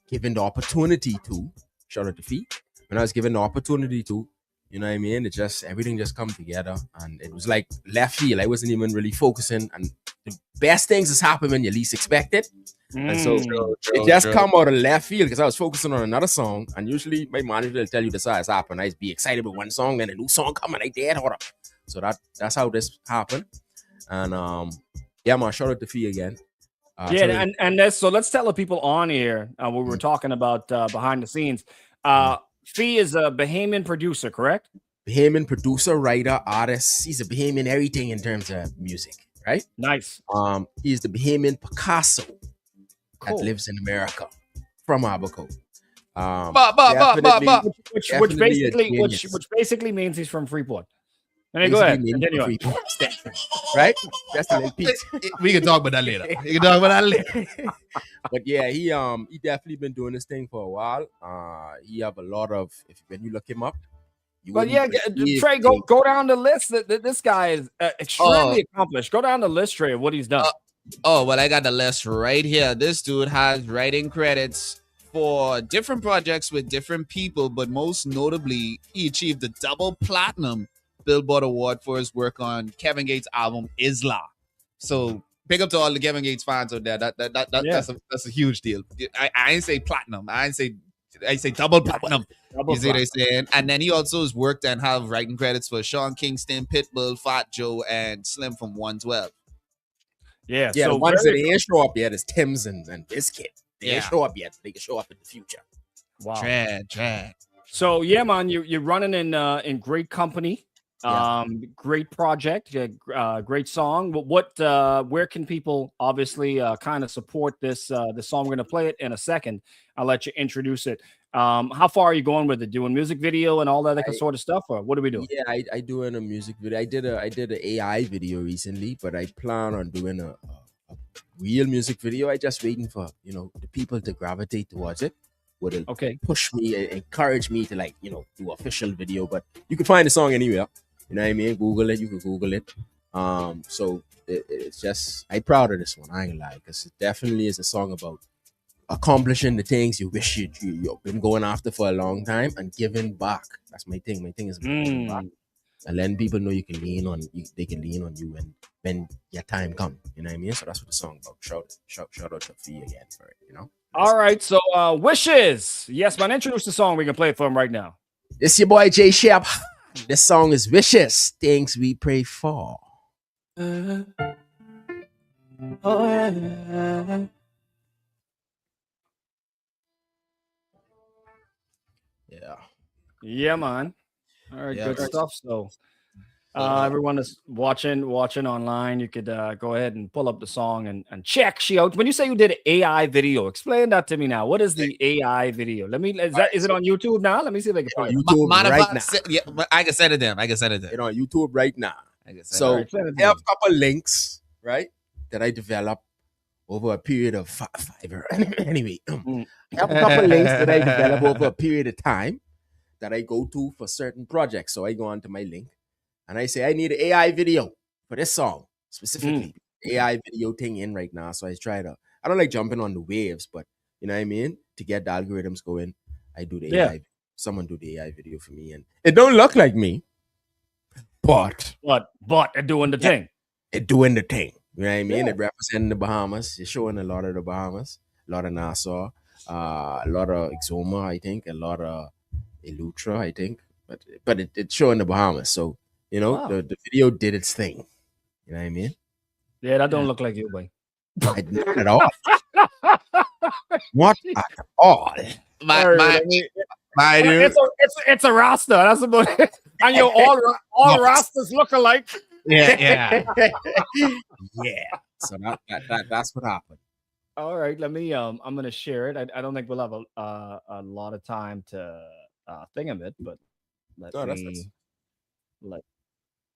given the opportunity to, shout out to Fee, when I was given the opportunity to, you know what I mean? Everything just come together, and it was like left field. I wasn't even really focusing, and the best things has happened when you least expect it. And so it just come out of left field because I was focusing on another song, and usually my manager will tell you this has happened. I be excited with one song, then a new song coming like that. Hold up. So that's how this happened. And yeah, man, shout out to Fee again. So let's tell the people on here what we were talking about behind the scenes. Fee is a Bahamian producer, correct? Bahamian producer, writer, artist. He's a Bahamian everything in terms of music, right? Nice. He's the Bahamian Picasso that lives in America from Abaco. Which basically means he's from Freeport. And go ahead. Continue. Right? That's a little piece. We can talk about that later. But yeah, he definitely been doing this thing for a while. He have a lot of, when you look him up. Trae, go down the list. This guy is extremely accomplished. Go down the list, Trae, of what he's done. Well, I got the list right here. This dude has writing credits for different projects with different people, but most notably, he achieved the double platinum Billboard Award for his work on Kevin Gates' album Isla. So big up to all the Kevin Gates fans out there. That's a huge deal. I ain't say platinum. I say double platinum. You see what I'm saying? And then he also has worked and have writing credits for Sean Kingston, Pitbull, Fat Joe, and Slim from 112. Yeah. So the ones that ain't show up yet is Tim's and Biscuit. They ain't show up yet. They can show up in the future. Wow. Trae. So yeah, man, you're running in great company. Great project, great song. Where can people obviously kind of support this song? We're going to play it in a second. I'll let you introduce it. How far are you going with it? Doing music video and all that sort of stuff, or what are we doing? Yeah, I doing a music video. I did an AI video recently, but I plan on doing a real music video. I just waiting for the people to gravitate towards it. Would push me, encourage me to do official video. But you can find the song anywhere. You know what I mean? Google it. You can Google it. So it's just, I'm proud of this one. I ain't lie, because it definitely is a song about accomplishing the things you wish you've been going after for a long time and giving back. That's my thing. My thing is giving back and letting people know they can lean on you when your time comes. You know what I mean? So that's what the song about. Shout out to Fee again for it. All right. So Wishes. Yes, man. Introduce the song. We can play it for him right now. It's your boy Jay Shep. This song is Wishes, Things We Pray For. Yeah, man. All right, Yeah, good bro. stuff. So, everyone is watching online. You could go ahead and pull up the song and check she out. When you say you did an AI video, explain that to me now. What is the AI video? Let me. Is it on YouTube now? Let me see if I can pull it. YouTube right now. Yeah, I can send it to them. I can send it to You them. know, YouTube right now. I can send it. So Alright, send it to I have me. a couple links, right, that I developed over a period of anyway. I have a couple links that I develop over a period of time that I go to for certain projects. So I go onto my link and I say I need an AI video for this song specifically. AI video thing in right now. So I try to. I don't like jumping on the waves, but you know what I mean. To get the algorithms going, I do the AI. Someone do the AI video for me, and it don't look like me, but they're doing the thing. it doing the thing. You know what I mean? Yeah. It representing the Bahamas. It's showing a lot of the Bahamas, a lot of Nassau, a lot of Exoma, I think, a lot of Elutra, I think. But it's showing the Bahamas. So, you know, Wow. the video did its thing. You know what I mean? Yeah, that don't look like you, boy. Not at all. Not at all. My dude. It's a Rasta. That's about it. And you all Rastas look alike. Yeah. Yeah. So that's what happened. All right, let me. I'm gonna share it. I don't think we'll have a lot of time to think of it, but let me.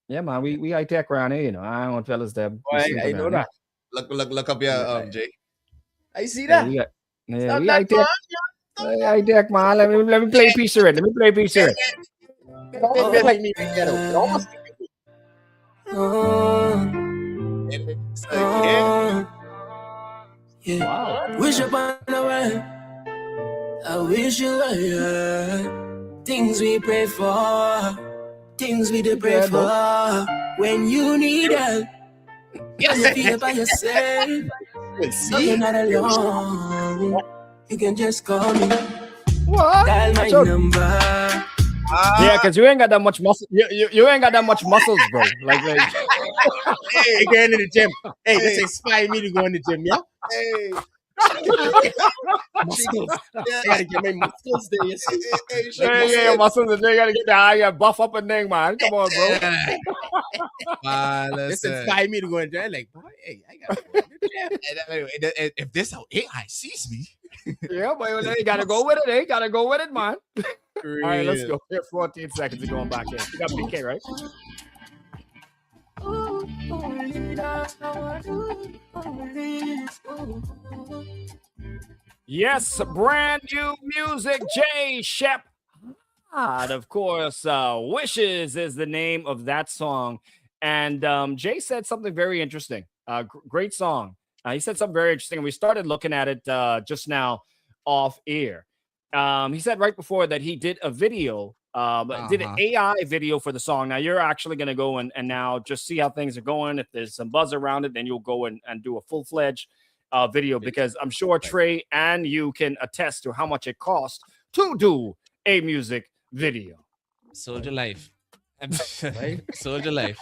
Yeah, man. We high tech around here, you know. I don't want fellas there. I know that. Look up your Jay. I see Yeah, that. we high tech. High tech, man. Let me play a piece of it. Let me play a piece of it. It's like me right there, though. It almost It's like, yeah. Wow. Wish upon a world. I wish you were here. Things we pray for. Things we did pray for. When you need help. Yes. You feel by yourself. You're not alone. You can just call me. What? Dial my number. Yeah, because you ain't got that much muscle. You ain't got that much muscles, bro. Like hey, going to the gym. Hey, this inspire me to go in the gym, yeah? Hey. Muscles. I gotta get my muscles there. Yeah, muscles. They gotta get the buff up and thing, man. Come on, bro. This inspire me to go in the gym. Like, boy, hey, I gotta go in the gym. If this how AI sees me. Yeah, boy, they gotta go with it. They gotta go with it, man. All right, let's go. We have 14 seconds of going back in. You got PK, right? Yes, brand new music, Jay Shep. And of course, Wishes is the name of that song. And Jay said something very interesting. Great song. He said something very interesting. We started looking at it just now off air. He said right before that he did a video, did an AI video for the song. Now you're actually going to go and now just see how things are going. If there's some buzz around it, then you'll go and do a full-fledged video, because I'm sure Trae and you can attest to how much it costs to do a music video. Soldier life. Right? Soldier life.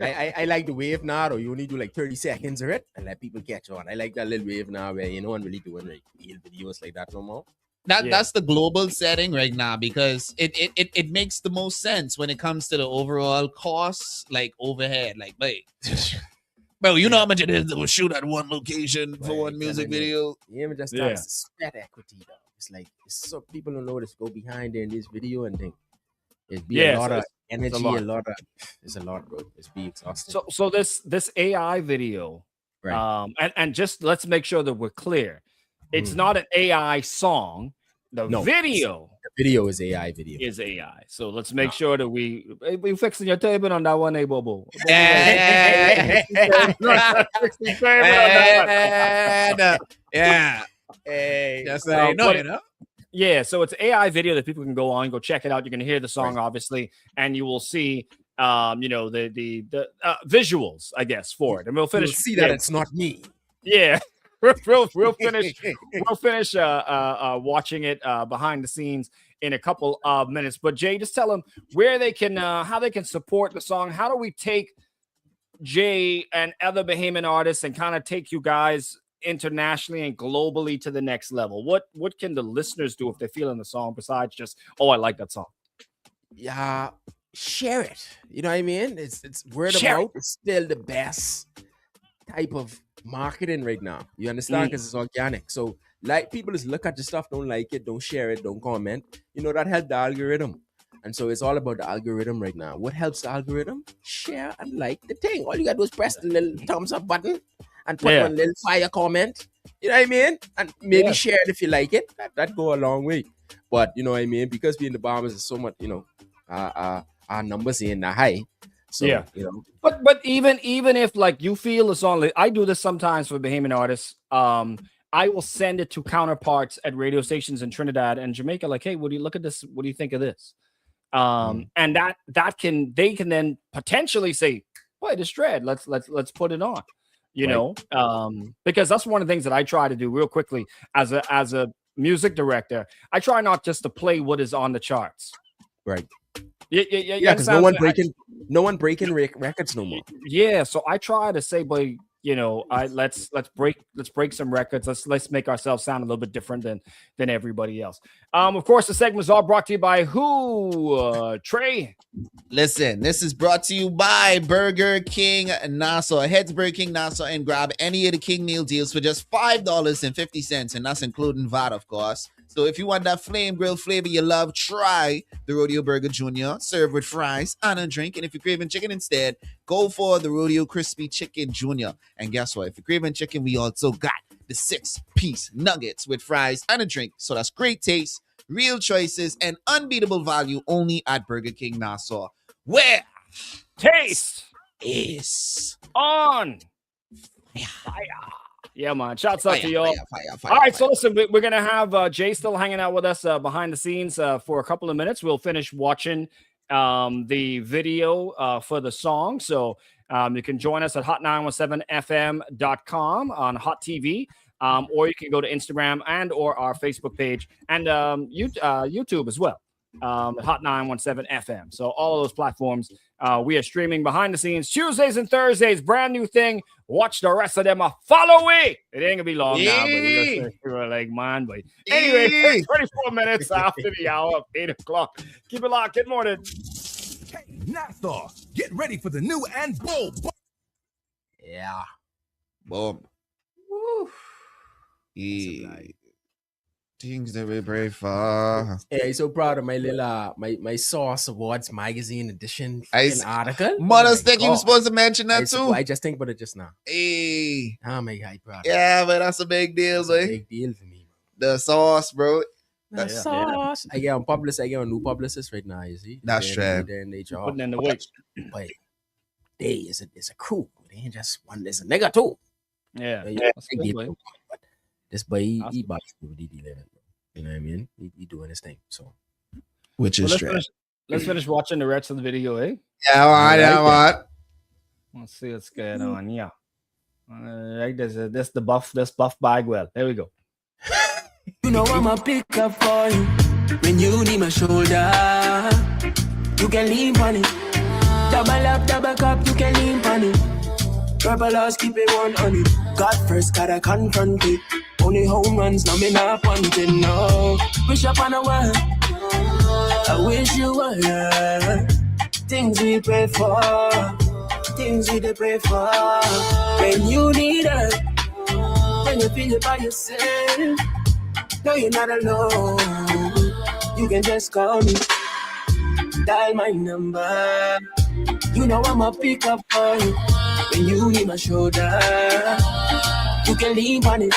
I like the wave now, or you only do like 30 seconds of it and let people catch on. I like that little wave now where you know one really doing like real videos like that no more. That's the global setting right now, because it makes the most sense when it comes to the overall costs, like overhead. Like, wait, bro, you know how much it is to shoot at one location for one music video? Yeah, but just sweat equity though. It's like so people don't know what to go behind there in this video and think it'd be a lot of energy, it's a lot, bro. It's be exhausting. So this AI video, right? And just let's make sure that we're clear. It's not an AI song. The video is AI video. Is AI. So let's make sure that we fixing your table on that one, Bobo. Yeah. Yeah, so it's AI video that people can go on, go check it out. You're gonna hear the song, obviously, and you will see the visuals, I guess, for it. And we'll finish. You'll see that it's not me. Yeah. We'll finish watching it behind the scenes in a couple of minutes. But Jay, just tell them where they can how they can support the song. How do we take Jay and other Bahamian artists and kind of take you guys internationally and globally to the next level? What can the listeners do if they're feeling the song besides just, oh, I like that song? yeah, share it. You know what I mean? It's word of Share it. mouth is still the best type of marketing right now. You understand? Because it's organic. So like people just look at the stuff, don't like it, don't share it, don't comment. You know, that helps the algorithm. And so it's all about the algorithm right now. What helps the algorithm? Share and like the thing. All you gotta do is press the little thumbs up button and put one little fire comment. You know what I mean? And maybe share it if you like it. That go a long way. But you know what I mean? Because we in the Bahamas is so much, you know, our numbers ain't that high. So, you know. But even if like you feel it's only, I do this sometimes for Bahamian artists. I will send it to counterparts at radio stations in Trinidad and Jamaica. Like, hey, what do you look at this? What do you think of this? And they can then potentially say, boy, this Trae, let's put it on, you know, because that's one of the things that I try to do real quickly as a music director. I try not just to play what is on the charts. Right. Yeah, because no one breaking records no more. Yeah, so I try to say, boy, you know, let's break some records. Let's make ourselves sound a little bit different than everybody else. Of course, the segment is all brought to you by who? Trae. Listen, this is brought to you by Burger King Nassau. Head to Burger King Nassau and grab any of the King meal deals for just $5.50, and that's including VAT, of course. So if you want that flame grill flavor you love, try the Rodeo Burger Jr. served with fries and a drink. And if you're craving chicken instead, go for the Rodeo Crispy Chicken Jr. And guess what? If you're craving chicken, we also got the 6-piece nuggets with fries and a drink. So that's great taste, real choices, and unbeatable value only at Burger King Nassau, where taste is on fire. Yeah, man. Shouts out to y'all. Fire, all right, so listen, we're going to have Jay still hanging out with us behind the scenes for a couple of minutes. We'll finish watching the video for the song. So you can join us at hot917fm.com on Hot TV, or you can go to Instagram and or our Facebook page and YouTube as well. Hot 917 FM. So all of those platforms, we are streaming behind the scenes Tuesdays and Thursdays. Brand new thing. Watch the rest of them. Follow me. It ain't gonna be long now, but you're like, man. But anyway, 24 minutes after the hour of 8 o'clock. Keep it locked. Good morning. Hey, Nassau, get ready for the new and bold. Yeah. Boom. Woo. Yeah. Things that we pray for. Yeah, I'm so proud of my little my Sauce Awards magazine edition article. Mother's Day, you were supposed to mention that too. I just think about it just now. Hey. Oh my God, proud. Yeah, but that's a big deal, that's a big deal for me. The sauce, bro. The sauce. I get a new publicist right now, you see. That's true. Putting in the work. But it's a crew. It ain't just one, there's a nigga too. Yeah. But this boy, he bought with DD11. You know what I mean? He doing his thing. So, which is true. Let's finish watching the rest of the video, eh? Yeah, all right. Let's see what's going on. Yeah. Right, this buff Bagwell. There we go. You know I'm a pick up for you when you need my shoulder. You can lean on it. Double up, double cup, you can lean on it. Purple loss, keep it one on it. God first, gotta confront it. Only home runs, now me not punting, no. Wish upon a word. I wish you were. Things we pray for. Things we pray for. When you need her. When you feel it by yourself. No, you're not alone. You can just call me. Dial my number. You know I'm a pick up for you. When you need my shoulder, you can lean on it.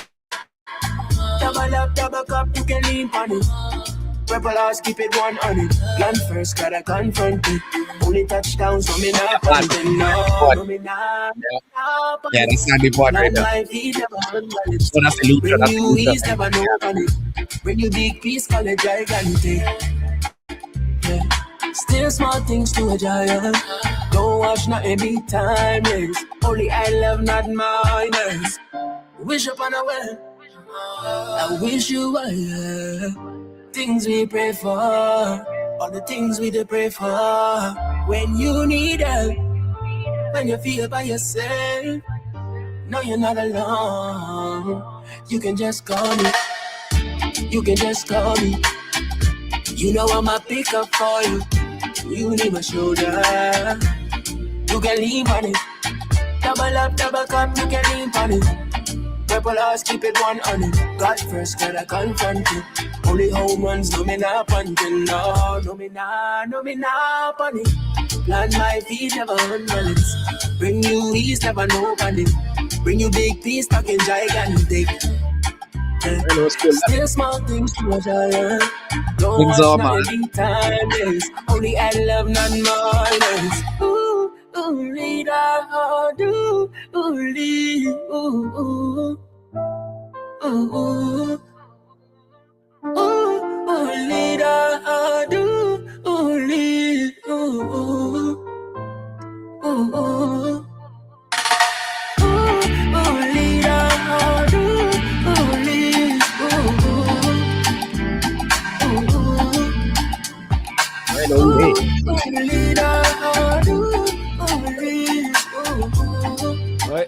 Double up, double cup, you can lean on it. Purple house, keep it one on it. Plan first, gotta confront it. Only touchdowns, so me not punting, no. Me not. Yeah, that's not the part right now. So that's the loot. When you ease, never know on it. When you big piece, call it gigantic. Yeah. Still small things to a giant. Don't watch not every time, yes. Only I love, not minors. Wish upon a well. I wish you were here. Things we pray for. All the things we pray for. When you need help. When you feel by yourself. No, you're not alone. You can just call me. You can just call me. You know I'm a pick up for you. You need my shoulder. You can lean on it. Double up, double cup, you can lean on it. Purple horse, keep it 100. God first, gotta confront it. Only home runs, no me not punting. No me not punting. Plant my feet, never run balance. Bring you ease, never no panic. Bring you big piece, talking gigantic. Still small things to a giant. Don't watch not any time is. Only add love, not more less. Ooh, leader, do, lead, ooh, leader, do, lead,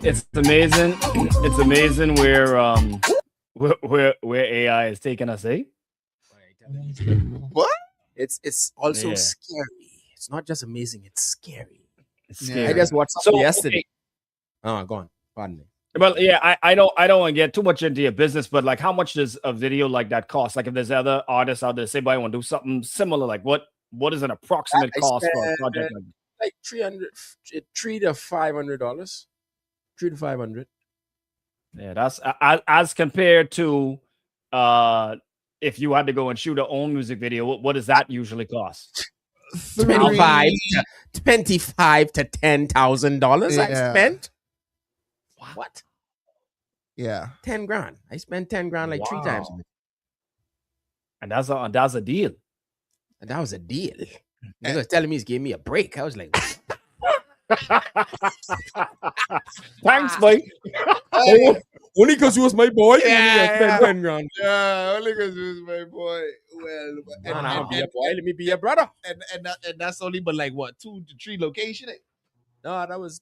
It's amazing. It's amazing where AI is taking us, eh? What? It's also Yeah. scary. It's not just amazing, it's scary. It's Yeah. scary. I just watched something yesterday. okay, Oh, go on. Pardon me. well, yeah, I don't want to get too much into your business, but like, how much does a video like that cost? Like, if there's other artists out there, say, I want to do something similar, like what is an approximate I cost for a spent- project like that? Like $300 to $500. $300 to $500. Yeah, that's as compared to if you had to go and shoot a own music video, what does that usually cost? $25 to $10,000 I Yeah. spent. What? Yeah. 10 grand. I spent 10 grand like 3 times. Wow. And that's a deal. And that was a deal. He was telling me he's giving me a break. I was like, Thanks, boy. only because you was my boy. Yeah, I spent yeah. 10 grand. Yeah, only because you was my boy. Well, Man, I'll be a boy. Let me be a brother. and that's only but like what 2 to 3 location. No, that was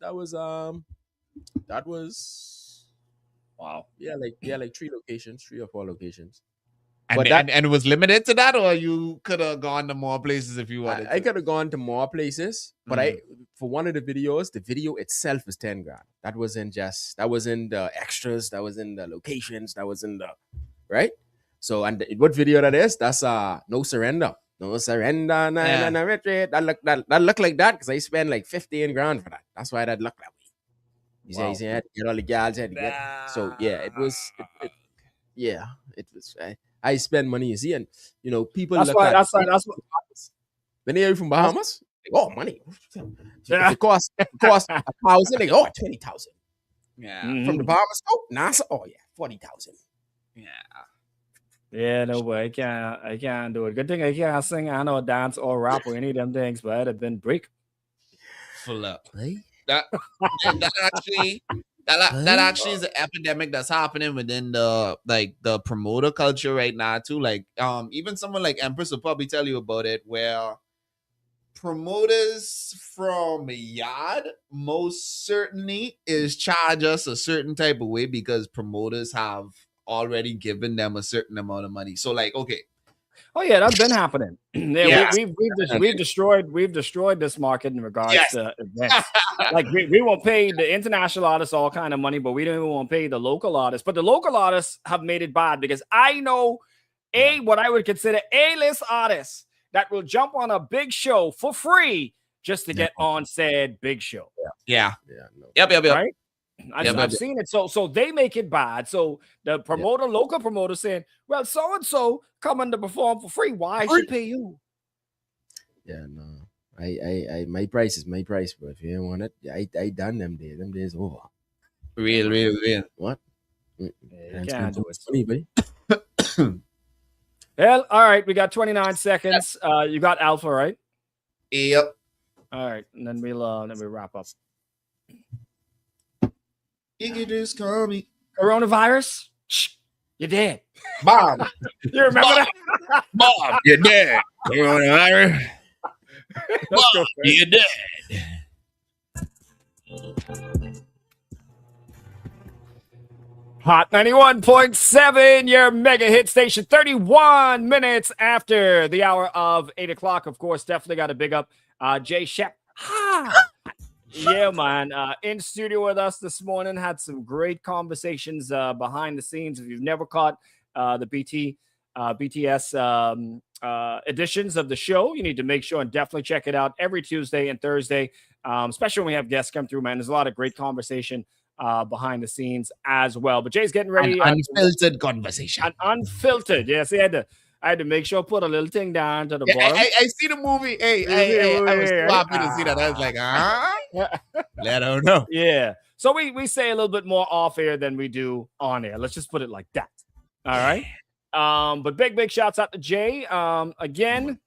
Wow. like 3 locations, 3 or 4 locations. And, But and it was limited to that, or you could have gone to more places if you wanted. I could have gone to more places, but for one of the videos, the video itself was 10 grand. That was in the extras, that was in the locations, that was in the right. So what video that is? That's No Surrender. No surrender, no retreat. That look like that because I spent like 15 grand for that. That's why that looked that way. You say, you had to get all the gals, had to get. So yeah, it was. It was. I spend money, you see, and people. That's look why. at That's why. That's what. when they are from Bahamas. Like, oh, money. Yeah. It cost 1,000. Like, oh, 20,000. Yeah. From the Bahamas, oh, NASA. Oh yeah, 40,000. Yeah, no way. I can't do it. Good thing I can't sing. I know dance or rap or any of them things, but I'd have been break. Full up. Hey? That actually is an epidemic that's happening within the promoter culture right now too. Like even someone like Empress will probably tell you about it, where promoters from Yard most certainly is charge us a certain type of way because promoters have already given them a certain amount of money. So like, okay. Oh yeah, that's been happening. Yeah. We've destroyed this market in regards to events. Like we won't pay the international artists all kind of money, but we don't even want to pay the local artists. But the local artists have made it bad because I know what I would consider A-list artists that will jump on a big show for free just to get on said big show. Yeah. No. Yep. Right? I've seen it. So they make it bad. So the promoter, local promoter saying, well, so-and-so coming to perform for free. Why should pay you? Yeah, no. I my price is my price, but if you don't want it, I done them days. Them days over. Real. What? You can't do it. Funny, buddy. Well, all right. We got 29 seconds. You got Alpha, right? Yep. All right. And then we'll wrap up. You can just call me. Coronavirus? Shh, you're dead. Bob. You remember that? Bob, you're dead. Coronavirus. Bob, you're dead. Hot 91.7, your mega hit station, 31 minutes after the hour of 8 o'clock. Of course, definitely got to big up Jay Shep. Ha! Yeah, man. In studio with us this morning, had some great conversations behind the scenes. If you've never caught the BTS editions of the show, you need to make sure and definitely check it out every Tuesday and Thursday, especially when we have guests come through, man. There's a lot of great conversation behind the scenes as well. But Jay's getting ready. An unfiltered conversation. An unfiltered. Yes, I had to make sure I put a little thing down to the bottom. I see the movie. Hey, I was so happy to see that. I was like, let her know. Yeah. So we say a little bit more off air than we do on air. Let's just put it like that. All right. But big shouts out to Jay. Again,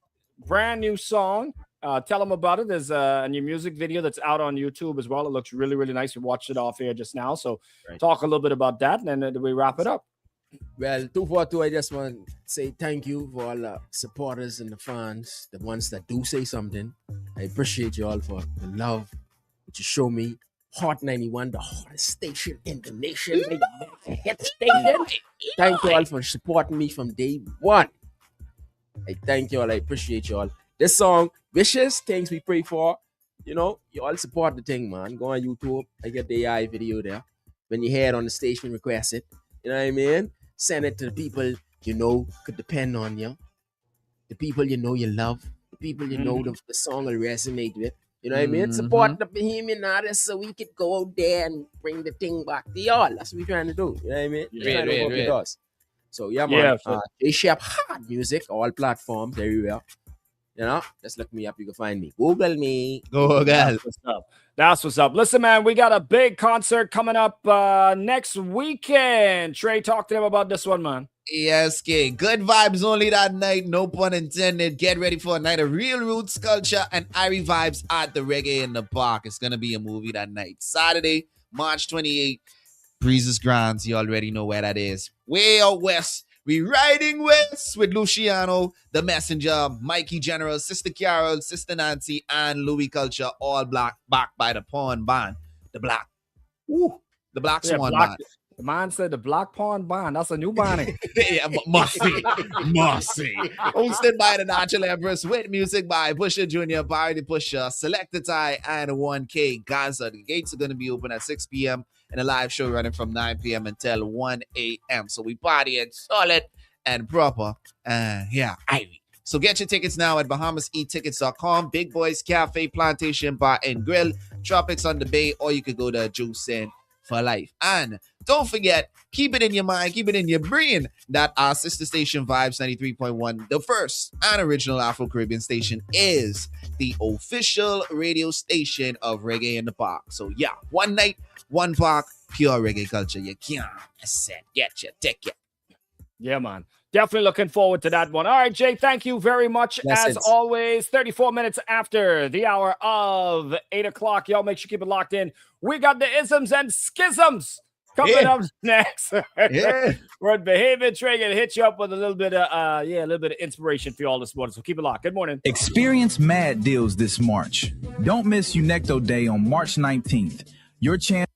brand new song. Tell them about it. There's a new music video that's out on YouTube as well. It looks really, really nice. We watched it off air just now. So talk a little bit about that, and then we wrap it up. Well, 242, I just want to say thank you for all the supporters and the fans, the ones that do say something. I appreciate you all for the love that you show me. Hot 91, the hottest station in the nation. Hit station. Thank you all for supporting me from day one. I thank you all. I appreciate you all. This song, Wishes, Things We Pray For. You know, you all support the thing, man. Go on YouTube. I get the AI video there. When you hear it on the station, request it. You know what I mean? Send it to the people you know could depend on you. The people you know you love. The people you know the song will resonate with. You know what I mean? Support the Bahamian artists so we could go out there and bring the thing back to y'all. That's what we're trying to do. You know what I mean? Trying to work with us. So yeah, man. J-Shap hard music, all platforms, everywhere. You know, just look me up. You can find me. Google me. Google. That's what's up. That's what's up. Listen, man, we got a big concert coming up next weekend. Trae, talk to them about this one, man. Yes, King. Good vibes only that night. No pun intended. Get ready for a night of real roots, culture, and Irie vibes at the Reggae in the Park. It's going to be a movie that night. Saturday, March 28th. Breezes Grounds. You already know where that is. Way out west. We riding west with Luciano, The Messenger, Mikey General, Sister Carol, Sister Nancy, and Louis Culture, all black, backed by the Pawn Band. The Black. Ooh, the Black Swan Band. The man said the Black Pawn Band. That's a new band. Yeah, must see. Hosted by the Natural Empress with music by Pusha Jr., Barry Pusha, Selector Ty, and 1K Gaza. The gates are going to be open at 6 p.m. and a live show running from 9 p.m. until 1 a.m. So we partying solid and proper. Ivy. So get your tickets now at BahamasEtickets.com, Big Boys Cafe, Plantation Bar and Grill, Tropics on the Bay, or you could go to Juice In for life. And don't forget, keep it in your mind, keep it in your brain that our sister station Vibes 93.1, the first and original Afro-Caribbean station, is the official radio station of Reggae in the Park. So yeah, one night, one park, pure reggae culture. You can't get your ticket. Yeah, man. Definitely looking forward to that one. All right, Jay, thank you very much. As always, 34 minutes after the hour of 8 o'clock. Y'all make sure you keep it locked in. We got the isms and schisms coming up next. We're at Bahamian. Trae gonna hit you up with a little bit of inspiration for you all this morning. So keep it locked. Good morning. Experience mad deals this March. Don't miss Cnote Day on March 19th. Your chance.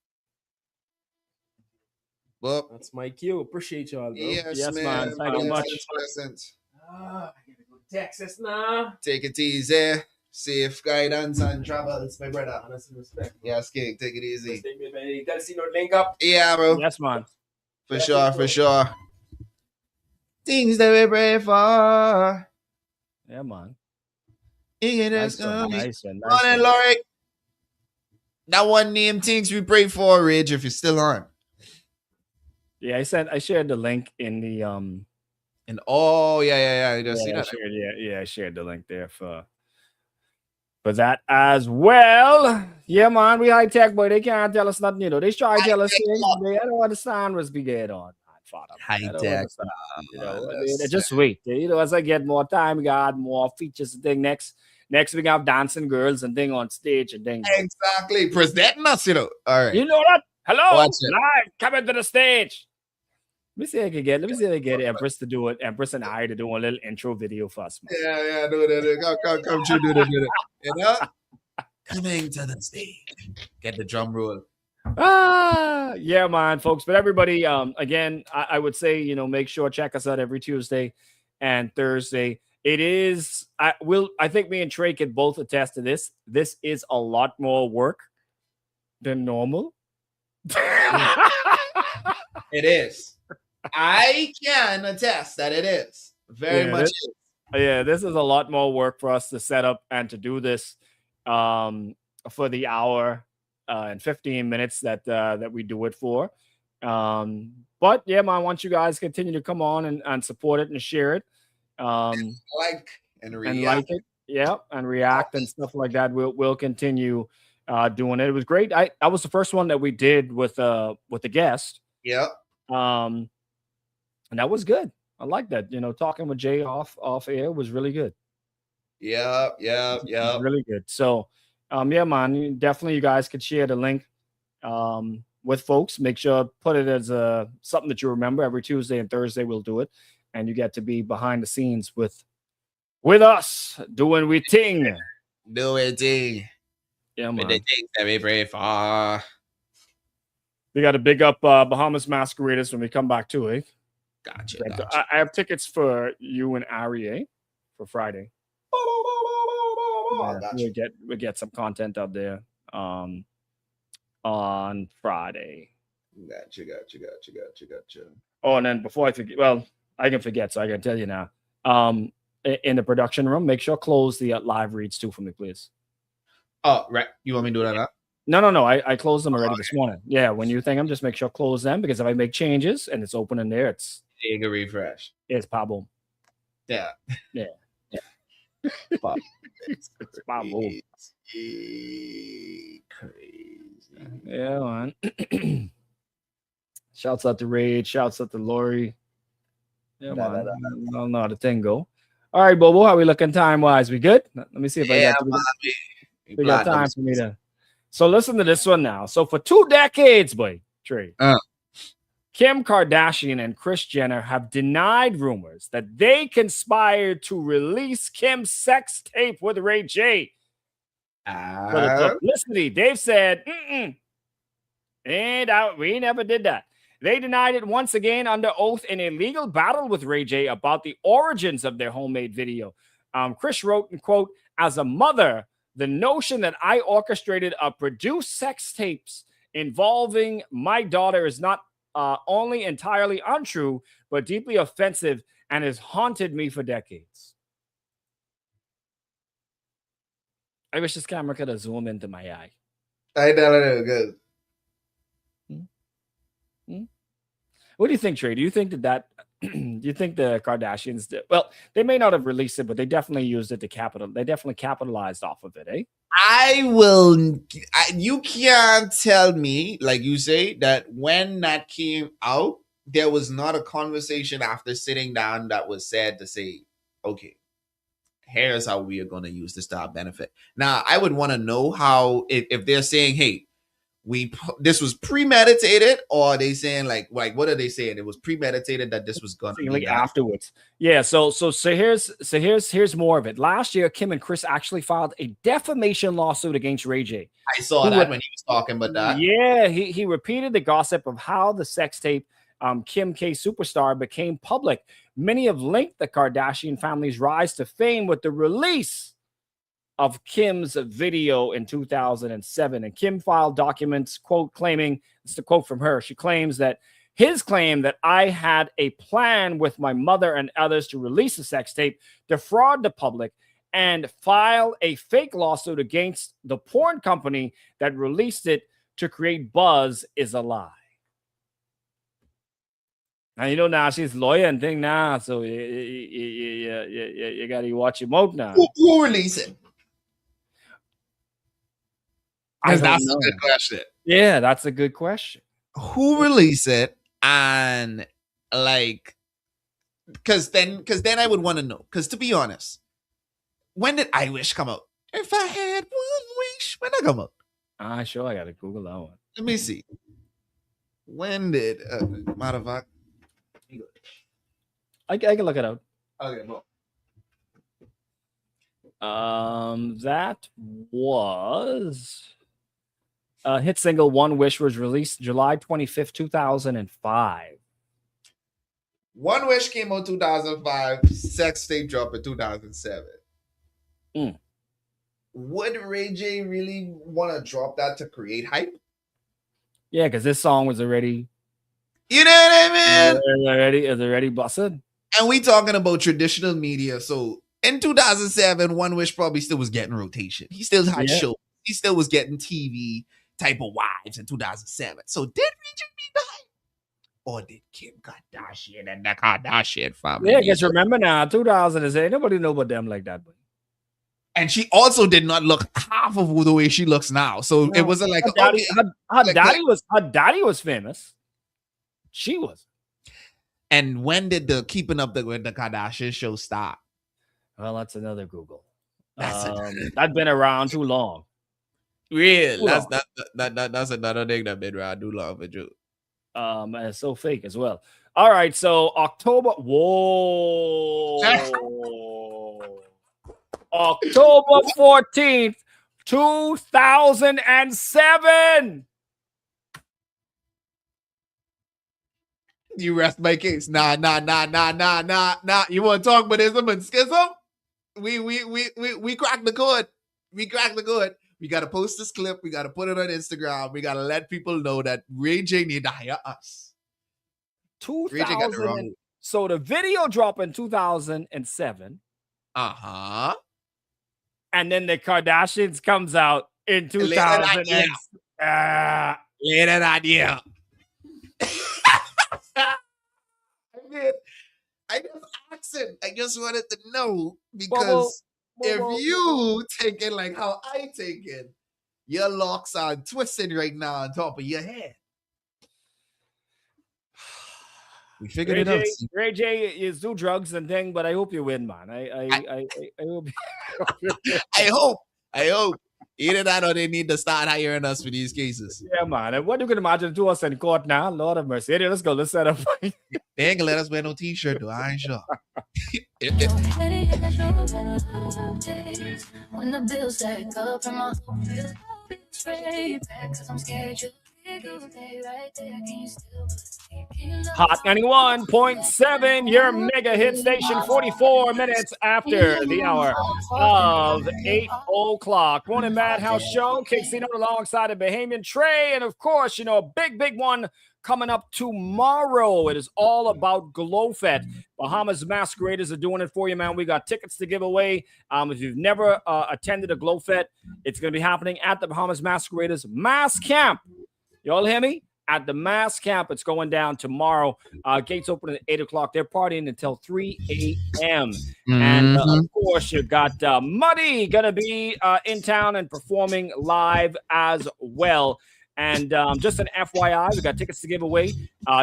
Well, that's my cue. Appreciate y'all, bro. Yes, man. Thank you much. I gotta go to Texas now. Take it easy. Safe guidance and travels, my brother. Honestly, respect. Yes, King. Take it easy. Cnote link up. Yeah, bro. Yes, man. For sure. Things that we pray for. Yeah, man. Nice one. Morning, Laurie. That one name, Things We Pray For, Ridge, if you're still on. Yeah, I shared the link in the And you see that? I shared the link there for that as well. Yeah, man, we high tech, boy. They can't tell us nothing, They try to tell us things. I don't understand what's be going on. High tech. Just wait. As I get more time, we got more features and thing. Next we got dancing girls and thing on stage and thing. Exactly. Presenting us, All right. You know that? Hello, live, coming to the stage. Let me see if I can get Empress to do it. Empress and I to do a little intro video for us. Man. Yeah, do that. Come, do that. Coming to the stage. Get the drum roll. Yeah, man, folks. But everybody, again, I would say, make sure check us out every Tuesday and Thursday. It is. I think me and Trae could both attest to this. This is a lot more work than normal. It is. I can attest that it is. Very much is. Yeah, this is a lot more work for us to set up and to do this for the hour and 15 minutes that we do it for. But yeah, man, I want you guys continue to come on and support it and share it. Like and react. And like it. Yeah, and react and stuff like that. We'll continue doing it. It was great. That was the first one that we did with the guest. Yep. And that was good. I like that. Talking with Jay off air was really good. Yeah. Really good. So, yeah, man, definitely you guys could share the link with folks. Make sure put it as something that you remember. Every Tuesday and Thursday we'll do it, and you get to be behind the scenes with us doing we ting. Do it, ting. Yeah, man. With the things that we pray for. We got to big up Bahamas Masqueraders when we come back too, eh? Gotcha. I have tickets for you and Ari, eh? For Friday. Yeah, we get some content up there on Friday. Gotcha. Oh, and then before I forget, well, I can forget, so I can tell you now. In the production room, make sure close the live reads too for me, please. Oh, right. You want me to do that now? No. I closed them already this morning. Yeah, when you think them, just make sure close them, because if I make changes and it's open in there, it's take a refresh. It's problem. Yeah. It's problem. Crazy. Yeah, man. Shouts out to Rage. Shouts out to Lori. Yeah, man. I don't know how the thing go. All right, Bobo, how we looking time wise? We good? Let me see if I got time for me to. So listen to this one now. So for 2 decades, boy, Trae, Kim Kardashian and Kris Jenner have denied rumors that they conspired to release Kim's sex tape with Ray J. For the publicity. They've said, we never did that. They denied it once again under oath in a legal battle with Ray J about the origins of their homemade video. Kris wrote, and quote, "As a mother, the notion that I orchestrated a produced sex tapes involving my daughter is not only entirely untrue, but deeply offensive and has haunted me for decades." I wish this camera could have zoomed into my eye. I know, good. What do you think, Trae? Do you think do you think the Kardashians did? Well, they may not have released it, but they definitely used it to They definitely capitalized off of it, eh? You can't tell me, like you say, that when that came out, there was not a conversation after sitting down that was said to say, okay, here's how we are going to use this to our benefit. Now, I would want to know how, if they're saying, hey, this was premeditated, or are they saying like what are they saying? It was premeditated that this was gonna be like afterwards. Yeah. So here's more of it. Last year, Kim and Kris actually filed a defamation lawsuit against Ray J. I saw that when he was talking about that. Yeah, he repeated the gossip of how the sex tape Kim K Superstar became public. Many have linked the Kardashian family's rise to fame with the release of Kim's video in 2007. And Kim filed documents, quote, claiming, it's a quote from her, she claims that his claim that I had a plan with my mother and others to release a sex tape, defraud the public, and file a fake lawsuit against the porn company that released it to create buzz is a lie. And now she's lawyer and thing now, so you got to watch your mouth now. Who released it? That's a good question. Yeah, that's a good question. Who released it? And because then I would want to know. Because to be honest, when did I Wish come out? If I had one wish, when did it come out? Sure, I gotta Google that one. Let me see. When did matter of fact? I can look it out. Okay, no. That was hit single One Wish was released July 25th, 2005. One Wish came out 2005. Sex Tape dropped in 2007. Would Ray J really want to drop that to create hype? Yeah, because this song was already. You know what I mean? It's already busted. And we talking about traditional media. So in 2007, One Wish probably still was getting rotation. He still had shows. He still was getting TV type of wives in 2007. So did Ray J need the hype? Or did Kim Kardashian and the Kardashian family? Yeah, because remember now, 2008, nobody know about them like that. And she also did not look half of the way she looks now. So it wasn't like her daddy was famous. She was. And when did the Keeping Up with the Kardashian show start? Well, that's another Google. That's been around too long. Real. That's another thing that been around too long for you. And it's so fake as well. All right, so October. Whoa. October 14th, 2007. You rest my case. Nah. You want to talk about ism and schism? We cracked the code. We cracked the code. We got to post this clip. We got to put it on Instagram. We got to let people know that Ray J need to hire us. 2000. So the video dropped in 2007. Uh-huh. And then the Kardashians comes out in 2000. Later that year. I just accent. I just wanted to know because if you take it like how I take it, your locks are twisting right now on top of your head. We figured it out. Ray J is do drugs and thing, but I hope you win, man. I hope. I hope. Either that or they need to start hiring us for these cases. Yeah, man. And what you can imagine to us in court now? Lord of mercy. Anyway, let's go. Let's set up. They ain't gonna let us wear no t-shirt, though. I ain't sure. When the bills stack up and my straight back, 'cause I'm scared you right there. Can you still Hot 91.7, your mega hit station, 44 minutes after the hour of 8 o'clock. Morning Madhouse Show, kicks in alongside of Bahamian Trae, and of course, a big one coming up tomorrow. It is all about GlowFet. Bahamas Masqueraders are doing it for you, man. We got tickets to give away. If you've never attended a GlowFet, it's going to be happening at the Bahamas Masqueraders Mass Camp. You all hear me? At the Mass Camp, it's going down tomorrow. Gates open at 8 o'clock. They're partying until 3 a.m. And, of course, you got Muddy going to be in town and performing live as well. And just an FYI, we got tickets to give away.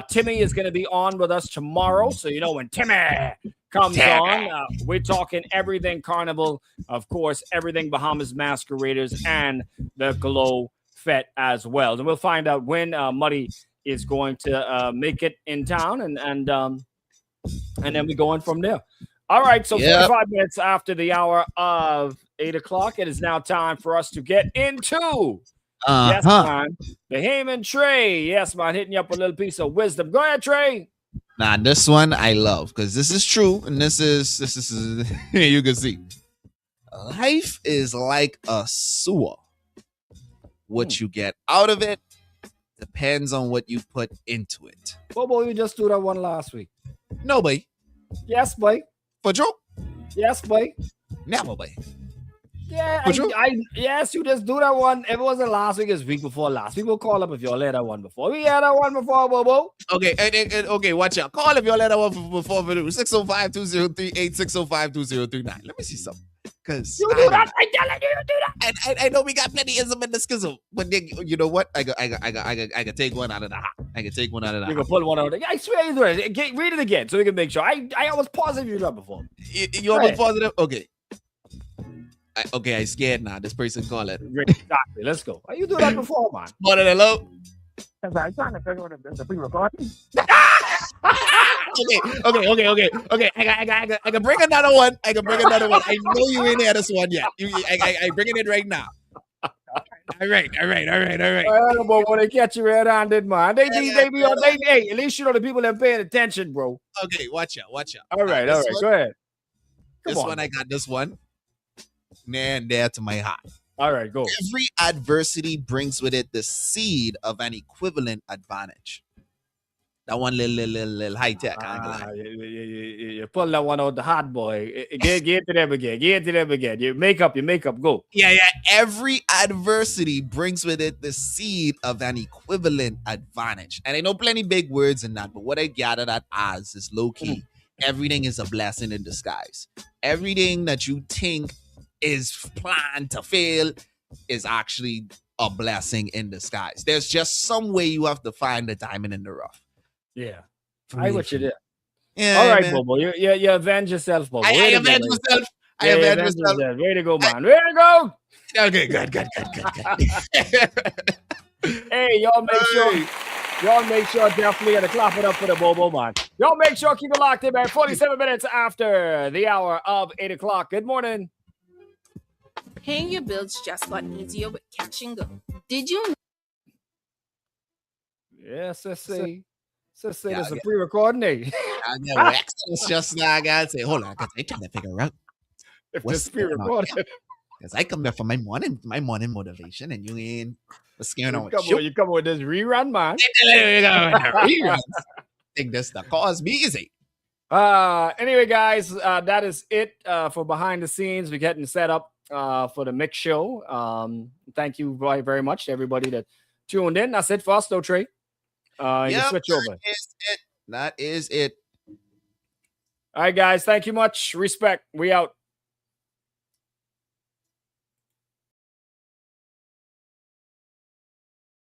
Timmy is going to be on with us tomorrow. So, when Timmy comes on, we're talking everything Carnival, of course, everything Bahamas Masqueraders and the GlowFet as well. And we'll find out when Muddy is going to make it in town. And then we're going from there. All right. So 45 minutes after the hour of 8 o'clock, it is now time for us to get into yes, man. Bahamian Trae. Yes, man. Hitting you up a little piece of wisdom. Go ahead, Trae. Nah, this one I love because this is true. And this is you can see. Life is like a sewer. What you get out of it depends on what you put into it. Bobo, you just do that one last week. No, boy. Yes, boy. For Joe? Yes, boy. Never, boy. Yeah, yes, you just do that one. If it wasn't last week, it's week before last. People call up if you all had that one before. We had that one before, Bobo. Okay, okay, watch out. Call if you all had that one before. 605-203-8605-2039. Let me see something. Because you do that. I tell you do that. And I know we got plenty ism in the schism, but then, you know what? I can take one out of the hat. I can take one out of the hat. You can pull one out of the. I swear you do it. Read it again so we can make sure. I was positive you done before. You almost positive? Okay. I scared now. This person call it. Exactly. Let's go. Why you do that before, man? Morning, hello. I'm trying to figure out if the pre-recording. Okay. I can bring another one. I know you ain't had this one yet. I bring it in right now. All right. But when they catch you red-handed, man, they hey, at least you know the people that paying attention, bro. Okay, watch out. All right, One, go ahead. This one, I got this one. Near and there to my heart. All right, go. Every adversity brings with it the seed of an equivalent advantage. That one little high tech angle. You pull that one out the hot boy. Get to them again. You make up, go. Yeah. Every adversity brings with it the seed of an equivalent advantage. And I know plenty big words in that, but what I gather that as is low key. Everything is a blessing in disguise. Everything that you think is planned to fail is actually a blessing in disguise. There's just some way you have to find the diamond in the rough. Yeah. I what you did. Yeah, all right, man. Bobo. You avenge yourself, Bobo. I avenge myself. I avenge myself. Way to go, man. Way to go. Okay, good. Hey, y'all make sure definitely to clap it up for the Bobo, man. Y'all make sure keep it locked in, man. 47 minutes after the hour of 8 o'clock. Good morning. Paying your bills just got easier with Cash and Go. Did you know? Yes, let's see. There's a pre-recording there. It's just now I gotta say, hold on, because I'm trying to figure out if this pre-recorded. Because I come there for my morning motivation, and you ain't what's going on with you come with this rerun, man. Reruns. I think that's the cause music. Anyway, guys, that is it for behind the scenes. We're getting set up for the mix show. Thank you very, very much to everybody that tuned in. That's it for us, though, Trae. You switch over. That is it. All right, guys. Thank you much. Respect. We out.